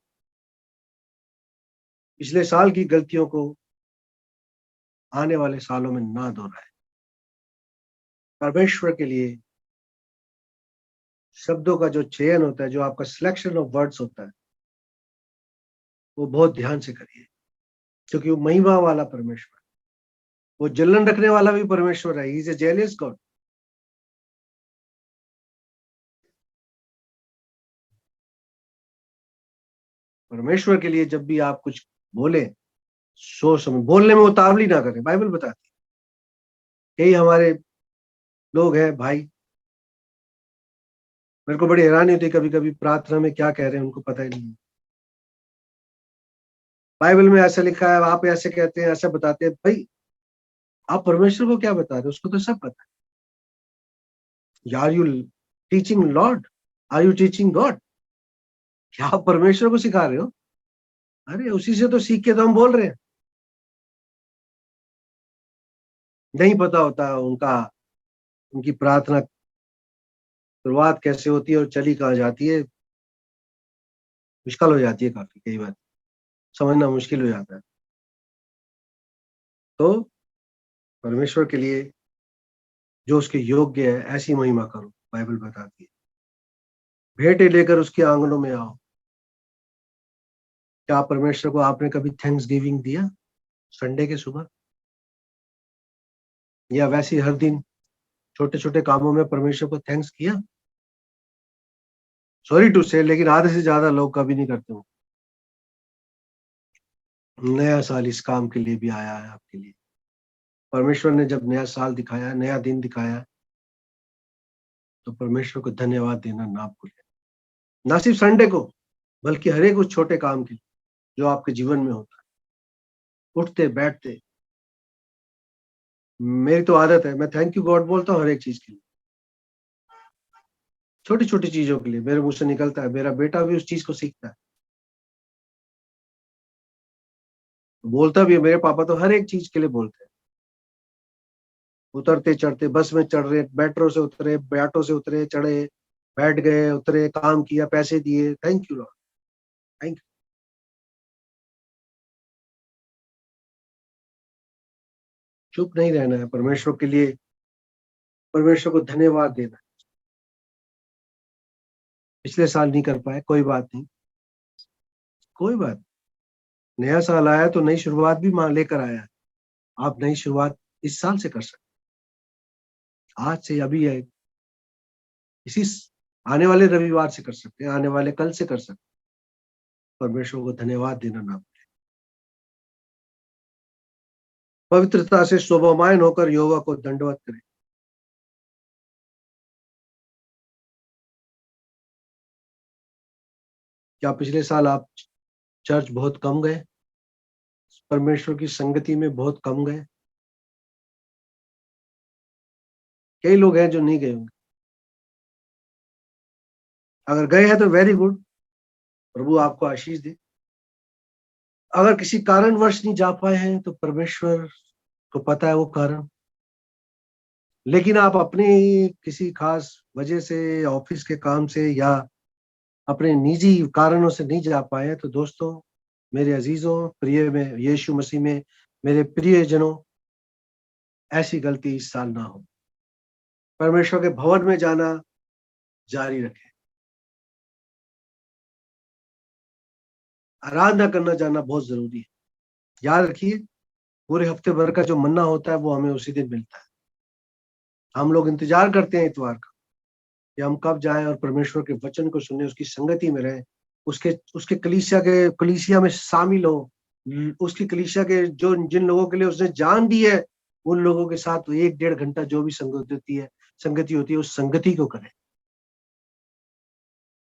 Speaker 3: पिछले साल की गलतियों को आने वाले सालों में ना दोहराएं। परमेश्वर के लिए शब्दों का जो चयन होता है, जो आपका सिलेक्शन ऑफ वर्ड्स होता है, वो बहुत ध्यान से करिए, क्योंकि वो महिमा वाला परमेश्वर, वो जलन रखने वाला भी परमेश्वर है। He is a jealous God. परमेश्वर के लिए जब भी आप कुछ बोले सोच समझ, बोलने में उतावली ना करें। बाइबल बताती है। यही हमारे लोग हैं भाई, मेरे को बड़ी हैरानी होती है कभी कभी प्रार्थना में क्या कह रहे हैं उनको पता ही नहीं। बाइबल में ऐसा लिखा है, आप ऐसे कहते हैं, ऐसा बताते हैं। भाई आप परमेश्वर को क्या बता रहे हो? उसको तो सब पता है। Are you teaching Lord? Are you teaching God? क्या आप परमेश्वर को सिखा रहे हो? अरे उसी से तो सीख के तो हम बोल रहे हैं। नहीं पता होता उनका, उनकी प्रार्थना शुरुआत कैसे होती है और चली कहाँ जाती है, मुश्किल हो जाती है काफी, कई बार समझना मुश्किल हो जाता है। तो परमेश्वर के लिए जो उसके योग्य है ऐसी महिमा करो, बाइबल बताती है। भेंटे लेकर उसके आंगनों में आओ। क्या परमेश्वर को आपने कभी थैंक्स गिविंग दिया संडे के सुबह, या वैसे ही हर दिन छोटे छोटे कामों में परमेश्वर को थैंक्स किया? सॉरी टू से, लेकिन आधे से ज्यादा लोग कभी नहीं करते हो। नया साल इस काम के लिए भी आया है आपके लिए। परमेश्वर ने जब नया साल दिखाया, नया दिन दिखाया, तो परमेश्वर को धन्यवाद देना ना भूलें। ना सिर्फ संडे को, बल्कि हर एक उस छोटे काम के लिए जो आपके जीवन में होता है। उठते बैठते, मेरी तो आदत है, मैं थैंक यू गॉड बोलता हूँ हर एक चीज के लिए। छोटी छोटी चीजों के लिए मेरे मुंह से निकलता है। मेरा बेटा भी उस चीज को सीखता है, बोलता भी है। मेरे पापा तो हर एक चीज के लिए बोलते हैं। उतरते चढ़ते, बस में चढ़ रहे, मेट्रो से उतरे, ऑटो से उतरे चढ़े, बैठ गए उतरे, काम किया, पैसे दिए, thank you Lord, thank you. चुप नहीं रहना है परमेश्वर के लिए, परमेश्वर को धन्यवाद देना है। पिछले साल नहीं कर पाए, कोई बात नहीं, कोई बात। नया साल आया तो नई शुरुआत भी मां लेकर आया है। आप नई शुरुआत इस साल से कर सकते, आज से, अभी है, इसी आने वाले रविवार से कर सकते हैं, आने वाले कल से कर सकते हैं। परमेश्वर को धन्यवाद देना ना भूलें। पवित्रता से शोभामायन होकर यहोवा को दंडवत करें। क्या पिछले साल आप चर्च बहुत कम गए, परमेश्वर की संगति में बहुत कम गए? कई लोग हैं जो नहीं गए होंगे। अगर गए हैं तो वेरी गुड, प्रभु आपको आशीष दे। अगर किसी कारणवश नहीं जा पाए हैं तो परमेश्वर को पता है वो कारण, लेकिन आप अपने किसी खास वजह से, ऑफिस के काम से या अपने निजी कारणों से नहीं जा पाए हैं, तो दोस्तों, मेरे अजीजों, प्रिय में यीशु मसीह में मेरे प्रियजनों, ऐसी गलती इस साल ना हो। परमेश्वर के भवन में जाना जारी रखें। आराधना करना जाना बहुत जरूरी है। याद रखिए, पूरे हफ्ते भर का जो मन्ना होता है वो हमें उसी दिन मिलता है। हम लोग इंतजार करते हैं इतवार का कि हम कब जाएं और परमेश्वर के वचन को सुने, उसकी संगति में रहें, उसके उसके कलीसिया में शामिल हो, उसकी कलीसिया के जो जिन लोगों के लिए उसने जान दी है, उन लोगों के साथ 1-1.5 घंटा जो भी संगति होती है, उस संगति को करें।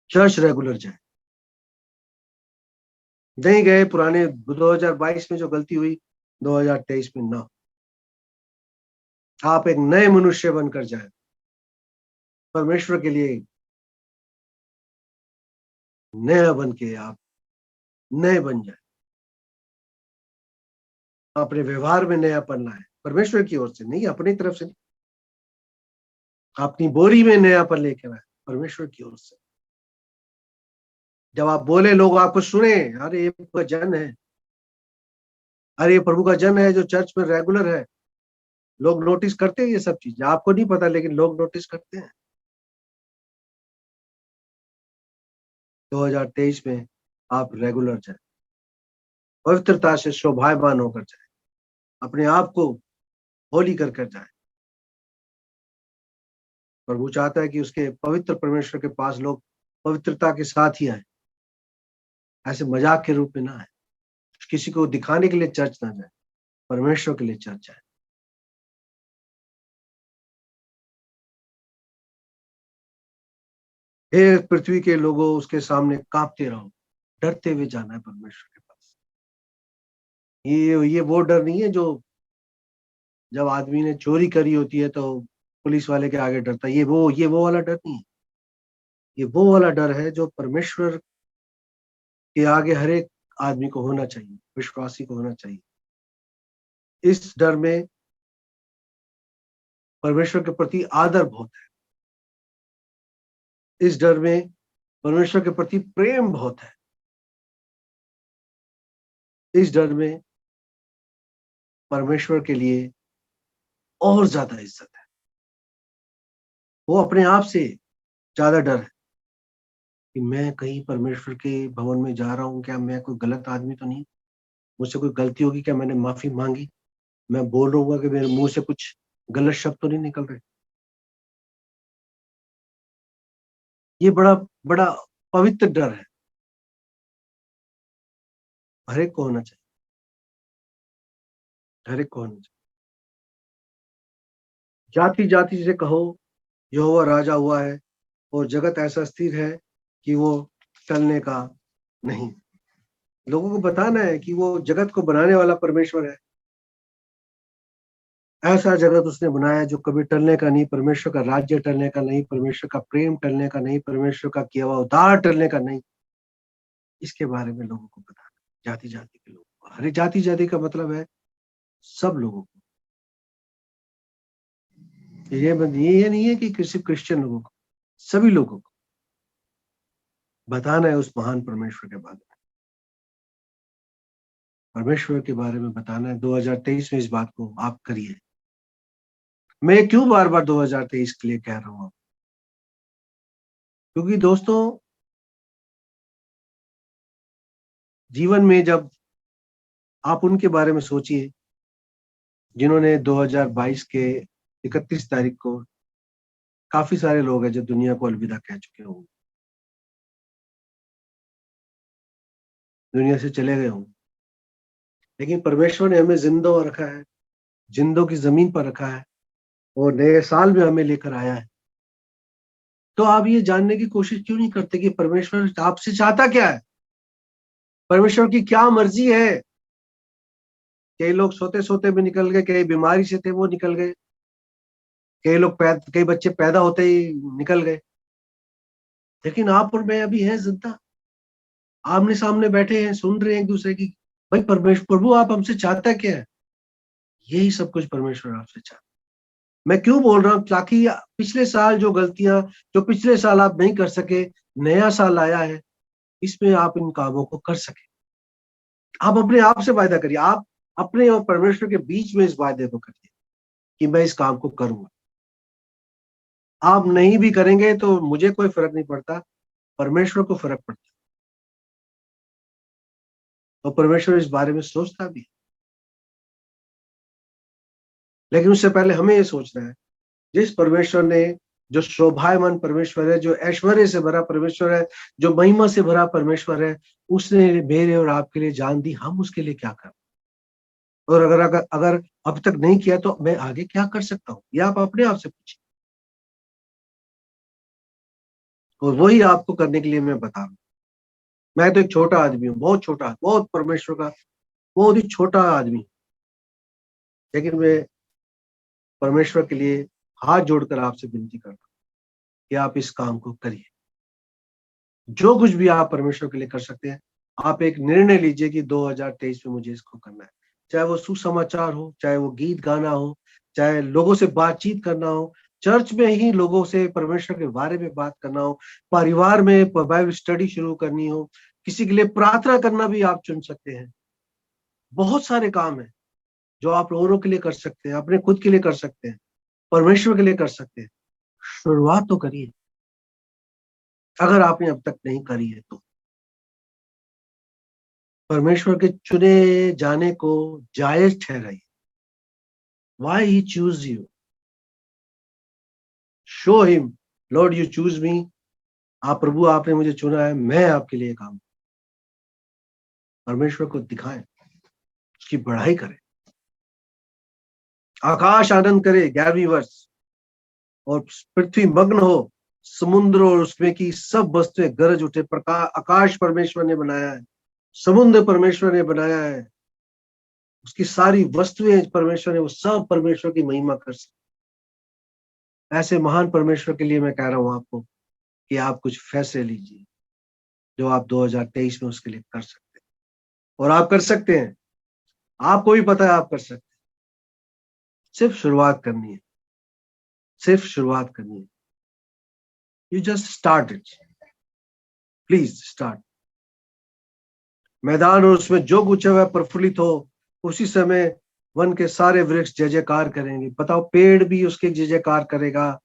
Speaker 3: चर्च रेगुलर जाए। नहीं गए, पुराने 2022 में जो गलती हुई 2023 में ना। आप एक नए मनुष्य बनकर जाए, परमेश्वर के लिए नया बन के आप नए बन जाए। अपने व्यवहार में नयापन लाए, परमेश्वर की ओर से नहीं, अपनी तरफ से नहीं। अपनी बोरी में नयापन लेकर आए, परमेश्वर की ओर से। जब आप बोले, लोग आपको सुने, अरे ये प्रभु का जन है, अरे ये प्रभु का जन है जो चर्च में रेगुलर है। लोग नोटिस करते हैं ये सब चीज, आपको नहीं पता, लेकिन लोग नोटिस करते हैं। 2023 में आप रेगुलर जाए, पवित्रता से शोभायमान होकर जाए, अपने आप को होली कर कर जाए। प्रभु चाहता है कि उसके पवित्र परमेश्वर के पास लोग पवित्रता के साथ ही आए, ऐसे मजाक के रूप में ना आए। किसी को दिखाने के लिए चर्च ना जाए, परमेश्वर के लिए चर्च जाए। हे पृथ्वी के लोगों, उसके सामने कांपते रहो, डरते हुए जाना है परमेश्वर के पास। ये वो डर नहीं है जो जब आदमी ने चोरी करी होती है तो पुलिस वाले के आगे डरता है। ये वो वाला डर नहीं है। ये वो वाला डर है जो परमेश्वर के आगे हर एक आदमी को होना चाहिए, विश्वासी को होना चाहिए। इस डर में परमेश्वर के प्रति आदर बहुत है। इस डर में परमेश्वर के प्रति प्रेम बहुत है। इस डर में परमेश्वर के लिए और ज्यादा इज्जत है। वो अपने आप से ज्यादा डर है कि मैं कहीं परमेश्वर के भवन में जा रहा हूं, क्या मैं कोई गलत आदमी तो नहीं, मुझसे कोई गलती होगी क्या, मैंने माफी मांगी, मैं बोल रहा हूँ कि मेरे मुंह से कुछ गलत शब्द तो नहीं निकल रहे। ये बड़ा बड़ा पवित्र डर है, हर एक को होना चाहिए, हर एक को होना चाहिए। जाति जाति से कहो यहोवा राजा हुआ है और जगत ऐसा स्थिर है कि वो टलने का नहीं। लोगों को बताना है कि वो जगत को बनाने वाला परमेश्वर है। ऐसा जगत उसने बनाया जो कभी टलने का नहीं, परमेश्वर का राज्य टलने का नहीं, परमेश्वर का प्रेम टलने का नहीं, परमेश्वर का किया हुआ उद्धार टलने का नहीं। इसके बारे में लोगों को बताना, जाति जाति के लोगों को। हर जाति जाति का मतलब है सब लोगों को। ये नहीं है कि सिर्फ क्रिश्चियन लोगों को, सभी लोगों को बताना है उस महान परमेश्वर के बारे में। परमेश्वर के बारे में बताना है। 2023 में इस बात को आप करिए। मैं क्यों बार बार 2023 के लिए कह रहा हूं, क्योंकि दोस्तों जीवन में जब आप उनके बारे में सोचिए जिन्होंने 2022 के 31 तारीख को, काफी सारे लोग हैं जो दुनिया को अलविदा कह चुके होंगे, दुनिया से चले गए होंगे, लेकिन परमेश्वर ने हमें जिंदा रखा है, जिंदों की जमीन पर रखा है और नए साल में हमें लेकर आया है। तो आप ये जानने की कोशिश क्यों नहीं करते कि परमेश्वर आपसे चाहता क्या है, परमेश्वर की क्या मर्जी है। कई लोग सोते सोते भी निकल गए, कई बीमारी से थे वो निकल गए, कई बच्चे पैदा होते ही निकल गए, लेकिन आप और मैं अभी हैं जिंदा, आमने सामने बैठे हैं, सुन रहे हैं एक दूसरे की। भाई परमेश्वर, प्रभु आप हमसे चाहता क्या है? यही सब कुछ परमेश्वर आपसे चाहता। मैं क्यों बोल रहा हूं, ताकि पिछले साल जो गलतियां, जो पिछले साल आप नहीं कर सके, नया साल आया है, इसमें आप इन कामों को कर सके। आप अपने आप से वायदा करिए, आप अपने और परमेश्वर के बीच में इस वायदे को करिए कि मैं इस काम को करूंगा। आप नहीं भी करेंगे तो मुझे कोई फर्क नहीं पड़ता, परमेश्वर को फर्क पड़ता है, और परमेश्वर इस बारे में सोचता भी है। लेकिन उससे पहले हमें ये सोचना है, जिस परमेश्वर ने, जो शोभायमान परमेश्वर है, जो ऐश्वर्य से भरा परमेश्वर है, जो महिमा से भरा परमेश्वर है, उसने मेरे और आपके लिए जान दी, हम उसके लिए क्या कर, और अगर अब तक नहीं किया तो मैं आगे क्या कर सकता हूं, ये आप अपने आप से पूछिए। और वही आपको करने के लिए मैं बता रहा हूं। मैं तो एक छोटा आदमी हूँ, बहुत छोटा, बहुत परमेश्वर का बहुत ही छोटा आदमी, लेकिन मैं परमेश्वर के लिए हाथ जोड़कर आपसे विनती करता हूँ कि आप इस काम को करिए। जो कुछ भी आप परमेश्वर के लिए कर सकते हैं, आप एक निर्णय लीजिए कि 2023 में मुझे इसको करना है। चाहे वो सुसमाचार हो, चाहे वो गीत गाना हो, चाहे लोगों से बातचीत करना हो, चर्च में ही लोगों से परमेश्वर के बारे में बात करना हो, परिवार में बाइबल स्टडी शुरू करनी हो, किसी के लिए प्रार्थना करना भी आप चुन सकते हैं। बहुत सारे काम है जो आप औरों के लिए कर सकते हैं, अपने खुद के लिए कर सकते हैं, परमेश्वर के लिए कर सकते हैं। शुरुआत तो करिए, अगर आपने अब तक नहीं करी है तो। परमेश्वर के चुने जाने को जायज ठहराइए। Why he choose you? Show him, Lord you choose me. आप प्रभु, आपने मुझे चुना है, मैं आपके लिए काम। परमेश्वर को दिखाएं, उसकी बढ़ाई करें। आकाश आनंद करे, 11वीं वर्ष, और पृथ्वी मग्न हो, समुद्र और उसमें की सब वस्तुएं गरज उठे। प्रकाश, आकाश परमेश्वर ने बनाया है, समुद्र परमेश्वर ने बनाया है, उसकी सारी वस्तुएं परमेश्वर ने, वो सब परमेश्वर की महिमा कर सकते। ऐसे महान परमेश्वर के लिए मैं कह रहा हूं आपको कि आप कुछ फैसले लीजिए जो आप 2023 में उसके लिए कर सकते हैं, और आप कर सकते हैं। आपको भी पता है आप कर सकते हैं, सिर्फ शुरुआत करनी है, सिर्फ शुरुआत करनी है। You just start it, please start. मैदान और उसमें जो कुछ है वह प्रफुल्लित हो, उसी समय वन के सारे वृक्ष जय जयकार करेंगे। बताओ, पेड़ भी उसके जय जयकार करेगा,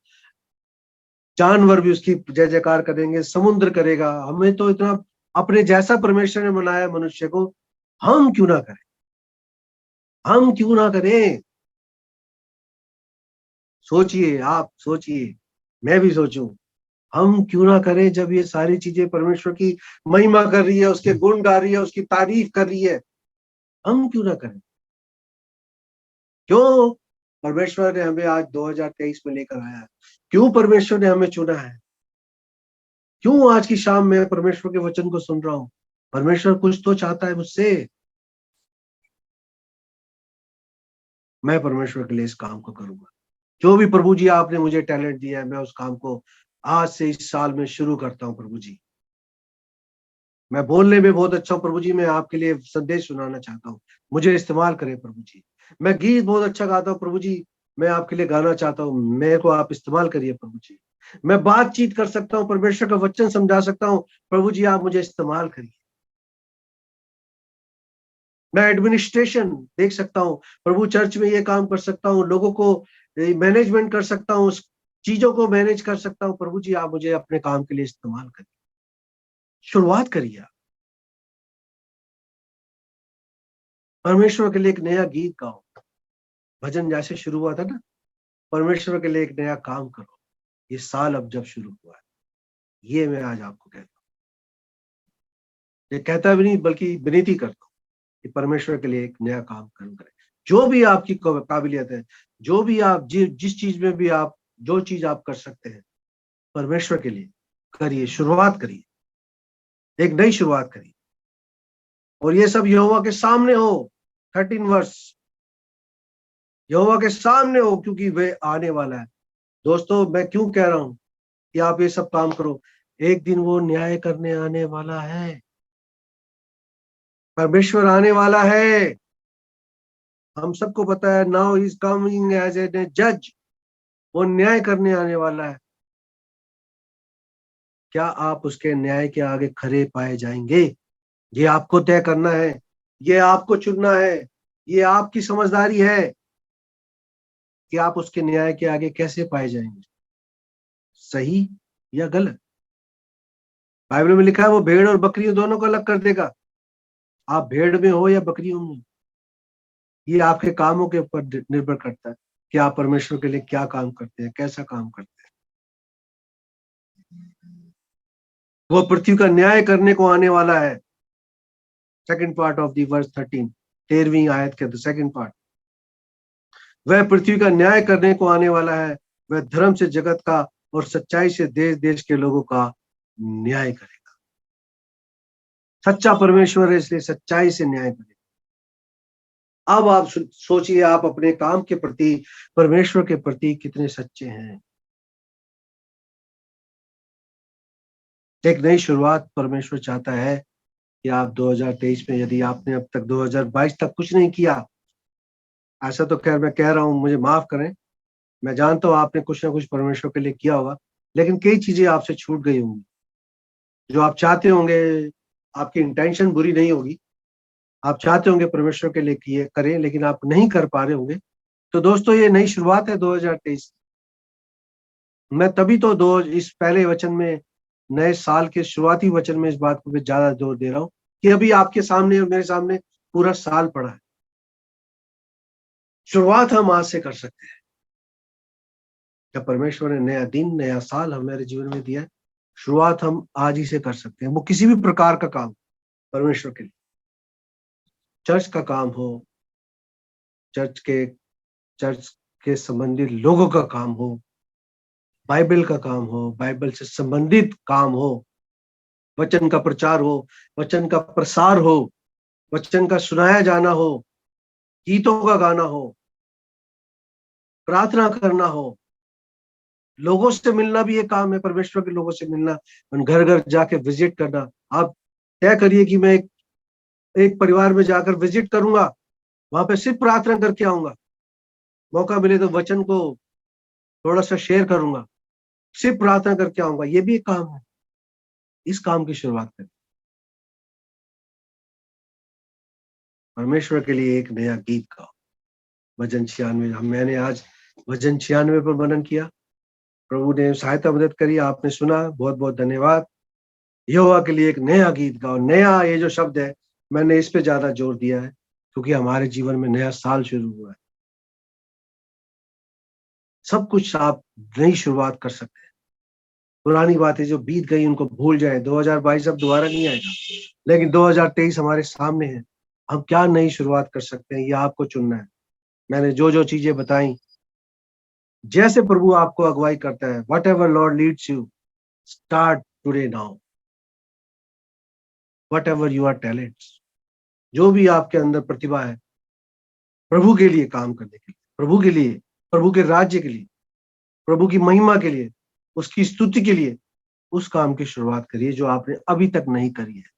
Speaker 3: जानवर भी उसकी जय जयकार करेंगे, समुद्र करेगा। हमें तो इतना अपने जैसा परमेश्वर ने बनाया मनुष्य को, हम क्यों ना करें, हम क्यों ना करें। सोचिए, आप सोचिए, मैं भी सोचूं, हम क्यों ना करें। जब ये सारी चीजें परमेश्वर की महिमा कर रही है, उसके गुण गा रही है, उसकी तारीफ कर रही है, हम क्यों ना करें। क्यों परमेश्वर ने हमें आज 2023 में लेकर आया है, क्यों परमेश्वर ने हमें चुना है, क्यों आज की शाम में परमेश्वर के वचन को सुन रहा हूं। परमेश्वर कुछ तो चाहता है मुझसे, मैं परमेश्वर के लिए इस काम को करूंगा। जो भी प्रभु जी आपने मुझे टैलेंट दिया है, मैं उस काम को आज से इस साल में शुरू करता हूं। प्रभु जी, मैं बोलने में बहुत अच्छा हूं प्रभु जी, मैं आपके लिए संदेश सुनाना चाहता हूँ, मुझे इस्तेमाल करें प्रभु जी। मैं गीत बहुत अच्छा गाता हूँ प्रभु जी, मैं आपके लिए गाना चाहता हूँ, मेरे को आप इस्तेमाल करिए प्रभु जी। मैं बातचीत कर सकता हूँ, परमेश्वर का वचन समझा सकता हूँ, प्रभु जी आप मुझे इस्तेमाल करिए। मैं एडमिनिस्ट्रेशन देख सकता हूँ प्रभु, चर्च में ये काम कर सकता हूँ, लोगों को मैनेजमेंट कर सकता हूँ, चीजों को मैनेज कर सकता हूँ। प्रभु जी आप मुझे अपने काम के लिए इस्तेमाल करिए। शुरुआत करिए, परमेश्वर के लिए एक नया गीत गाओ। भजन जैसे शुरू हुआ था ना, परमेश्वर के लिए एक नया काम करो। ये साल अब जब शुरू हुआ है, ये मैं आज आपको कहता हूँ, ये कहता भी नहीं बल्कि विनती करता हूँ कि परमेश्वर के लिए एक नया काम करें। जो भी आपकी काबिलियत है, जो भी आप जिस चीज में भी आप, जो चीज आप कर सकते हैं परमेश्वर के लिए करिए, शुरुआत करिए, एक नई शुरुआत करिए। और ये सब यहोवा के सामने हो। 13 वर्ष यहोवा के सामने हो, क्योंकि वे आने वाला है। दोस्तों, मैं क्यों कह रहा हूं कि आप ये सब काम करो, एक दिन वो न्याय करने आने वाला है, परमेश्वर आने वाला है। हम सबको पता है, now is coming as a जज, वो न्याय करने आने वाला है। क्या आप उसके न्याय के आगे खड़े पाए जाएंगे? ये आपको तय करना है, ये आपको चुनना है, ये आपकी समझदारी है कि आप उसके न्याय के आगे कैसे पाए जाएंगे, सही या गलत। बाइबल में लिखा है वो भेड़ और बकरियों दोनों को अलग कर देगा। आप भेड़ में हो या बकरियों में, ये आपके कामों के ऊपर निर्भर करता है कि आप परमेश्वर के लिए क्या काम करते हैं, कैसा काम करते हैं। वो पृथ्वी का न्याय करने को आने वाला है। Second part of the verse 13, 13वीं आयत के सेकंड पार्ट, वह पृथ्वी का न्याय करने को आने वाला है। वह धर्म से जगत का और सच्चाई से देश देश के लोगों का न्याय करेगा। सच्चा परमेश्वर है, इसलिए सच्चाई से न्याय करेगा। अब आप सोचिए, आप अपने काम के प्रति, परमेश्वर के प्रति कितने सच्चे हैं। एक नई शुरुआत परमेश्वर चाहता है कि आप 2023 में, यदि आपने अब तक 2022 तक कुछ नहीं किया, ऐसा तो खैर मैं कह रहा हूं, मुझे माफ करें, मैं जानता हूं आपने कुछ ना कुछ परमेश्वर के लिए किया होगा, लेकिन कई चीजें आपसे छूट गई होंगी जो आप चाहते होंगे। आपकी इंटेंशन बुरी नहीं होगी, आप चाहते होंगे परमेश्वर के लिए किए करें, लेकिन आप नहीं कर पा रहे होंगे। तो दोस्तों, ये नई शुरुआत है 2023। मैं तभी तो इस पहले वचन में, नए साल के शुरुआती वचन में इस बात को ज्यादा जोर दे रहा हूं कि अभी आपके सामने और मेरे सामने पूरा साल पड़ा है। शुरुआत हम आज से कर सकते हैं। जब परमेश्वर ने नया दिन, नया साल हमारे जीवन में दिया है, शुरुआत हम आज ही से कर सकते हैं। वो किसी भी प्रकार का काम परमेश्वर के लिए, चर्च का काम हो, चर्च के संबंधित लोगों का काम हो, बाइबल का काम हो, बाइबल से संबंधित काम हो, वचन का प्रचार हो, वचन का प्रसार हो, वचन का सुनाया जाना हो, गीतों का गाना हो, प्रार्थना करना हो, लोगों से मिलना भी एक काम है, परमेश्वर के लोगों से मिलना, घर घर जाके विजिट करना। आप तय करिए कि मैं एक परिवार में जाकर विजिट करूंगा, वहां पे सिर्फ प्रार्थना करके आऊंगा, मौका मिले तो वचन को थोड़ा सा शेयर करूंगा, सिर्फ प्रार्थना करके आऊंगा। ये भी एक काम है। इस काम की शुरुआत करें। परमेश्वर के लिए एक नया गीत गाओ। भजन 96 मैंने आज भजन 96 पर मनन किया। प्रभु ने सहायता मदद करी, आपने सुना, बहुत बहुत धन्यवाद। यहोवा के लिए एक नया गीत गाओ। नया ये जो शब्द है, मैंने इस पे ज्यादा जोर दिया है क्योंकि हमारे जीवन में नया साल शुरू हुआ है। सब कुछ आप नई शुरुआत कर सकते हैं। पुरानी बातें जो बीत गई उनको भूल जाए। 2022 अब दोबारा नहीं आएगा, लेकिन 2023 हमारे सामने है। हम क्या नई शुरुआत कर सकते हैं, ये आपको चुनना है। मैंने जो जो चीजें बताई, जैसे प्रभु आपको अगुवाई करता है, whatever Lord leads you, start today now. Whatever you are talents, जो भी आपके अंदर प्रतिभा है, प्रभु के लिए काम करने के लिए, प्रभु के लिए, प्रभु के राज्य के लिए, प्रभु की महिमा के लिए, उसकी स्तुति के लिए, उस काम की शुरुआत करिए जो आपने अभी तक नहीं करी है।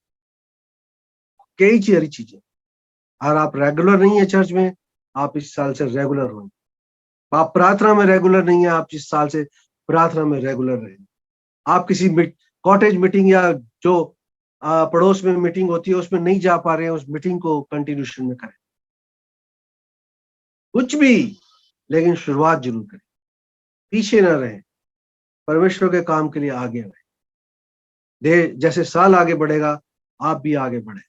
Speaker 3: कई सारी चीजें, और आप रेगुलर नहीं है चर्च में, आप इस साल से रेगुलर हो। आप प्रार्थना में रेगुलर नहीं है, आप इस साल से प्रार्थना में रेगुलर रहे। आप किसी कॉटेज मीटिंग या जो पड़ोस में मीटिंग होती है उसमें नहीं जा पा रहे हैं, उस मीटिंग को कंटिन्यूशन में करें। कुछ भी, लेकिन शुरुआत जरूर करें। पीछे ना रहें, परमेश्वर के काम के लिए आगे बढ़े। जैसे साल आगे बढ़ेगा, आप भी आगे बढ़े।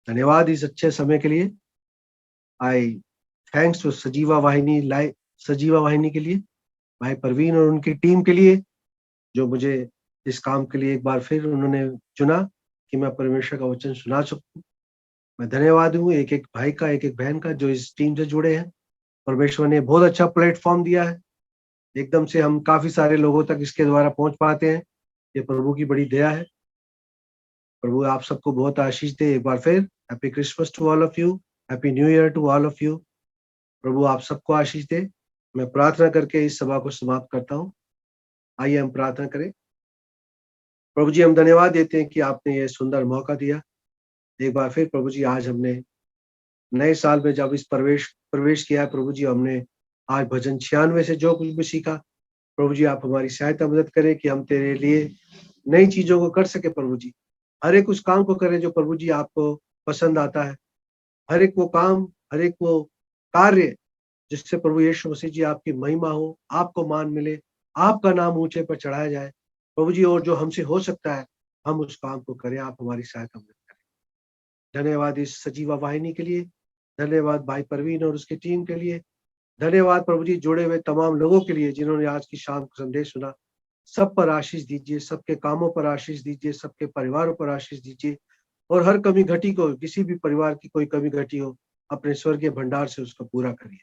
Speaker 3: धन्यवाद इस अच्छे समय के लिए। आई थैंक्स टू सजीवा वाहिनी के लिए, भाई परवीन और उनकी टीम के लिए, जो मुझे इस काम के लिए एक बार फिर उन्होंने चुना कि मैं परमेश्वर का वचन सुना सकूं। मैं धन्यवाद हूँ एक एक भाई का, एक एक बहन का जो इस टीम से जुड़े हैं। परमेश्वर ने बहुत अच्छा प्लेटफॉर्म दिया है। एकदम से हम काफी सारे लोगों तक इसके द्वारा पहुंच पाते हैं। ये प्रभु की बड़ी दया है। प्रभु आप सबको बहुत आशीष दे। एक बार फिर happy Christmas to all of you, happy New Year to all of you. प्रभु आप सबको आशीष दे। मैं प्रार्थना करके इस सभा को समाप्त करता हूँ। आइए हम प्रार्थना करें। प्रभु जी, हम धन्यवाद देते हैं कि आपने ये सुंदर मौका दिया। एक बार फिर प्रभु जी, आज हमने नए साल में जब इस प्रवेश किया है, प्रभु जी हमने आज भजन 96 से जो कुछ भी सीखा, प्रभु जी आप हमारी सहायता मदद करें कि हम तेरे लिए नई चीजों को कर सके। प्रभु जी हर एक उस काम को करें जो प्रभु जी आपको पसंद आता है। हर एक वो काम, हर एक वो कार्य जिससे प्रभु यीशु मसीह जी आपकी महिमा हो, आपको मान मिले, आपका नाम ऊंचे पर चढ़ाया जाए। प्रभु जी और जो हमसे हो सकता है हम उस काम को करें। आप हमारी सहायता मदद करें। धन्यवाद इस सजीवा वाहिनी के लिए, धन्यवाद भाई परवीन और उसकी टीम के लिए, धन्यवाद प्रभु जी जुड़े हुए तमाम लोगों के लिए जिन्होंने आज की शाम को संदेश सुना। सब पर आशीष दीजिए, सबके कामों पर आशीष दीजिए, सबके परिवारों पर आशीष दीजिए, और हर कमी घटी को, किसी भी परिवार की कोई कमी घटी हो, अपने स्वर्गीय भंडार से उसको पूरा करिए।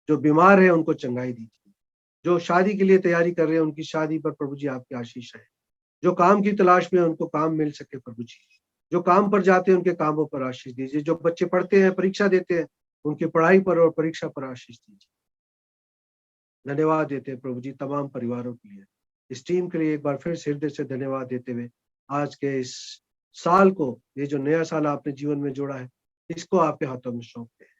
Speaker 3: जो बीमार है उनको चंगाई दीजिए, जो शादी के लिए तैयारी कर रहे हैं उनकी शादी पर प्रभु जी आपकी आशीष है, जो काम की तलाश में उनको काम मिल सके प्रभु जी, जो काम पर जाते हैं उनके कामों पर आशीष दीजिए, जो बच्चे पढ़ते हैं, परीक्षा देते हैं, उनकी पढ़ाई पर और परीक्षा पर आशीष दीजिए। धन्यवाद देते हैं प्रभु जी तमाम परिवारों के लिए, इस टीम के लिए एक बार फिर हृदय से धन्यवाद देते हुए आज के इस साल को, ये जो नया साल आपने जीवन में जोड़ा है, इसको आपके हाथों में सौंपते हैं।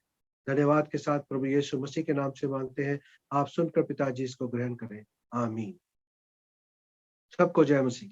Speaker 3: धन्यवाद के साथ प्रभु यीशु मसीह के नाम से मांगते हैं, आप सुनकर पिताजी इसको ग्रहण करें। आमीन। सबको जय मसीह।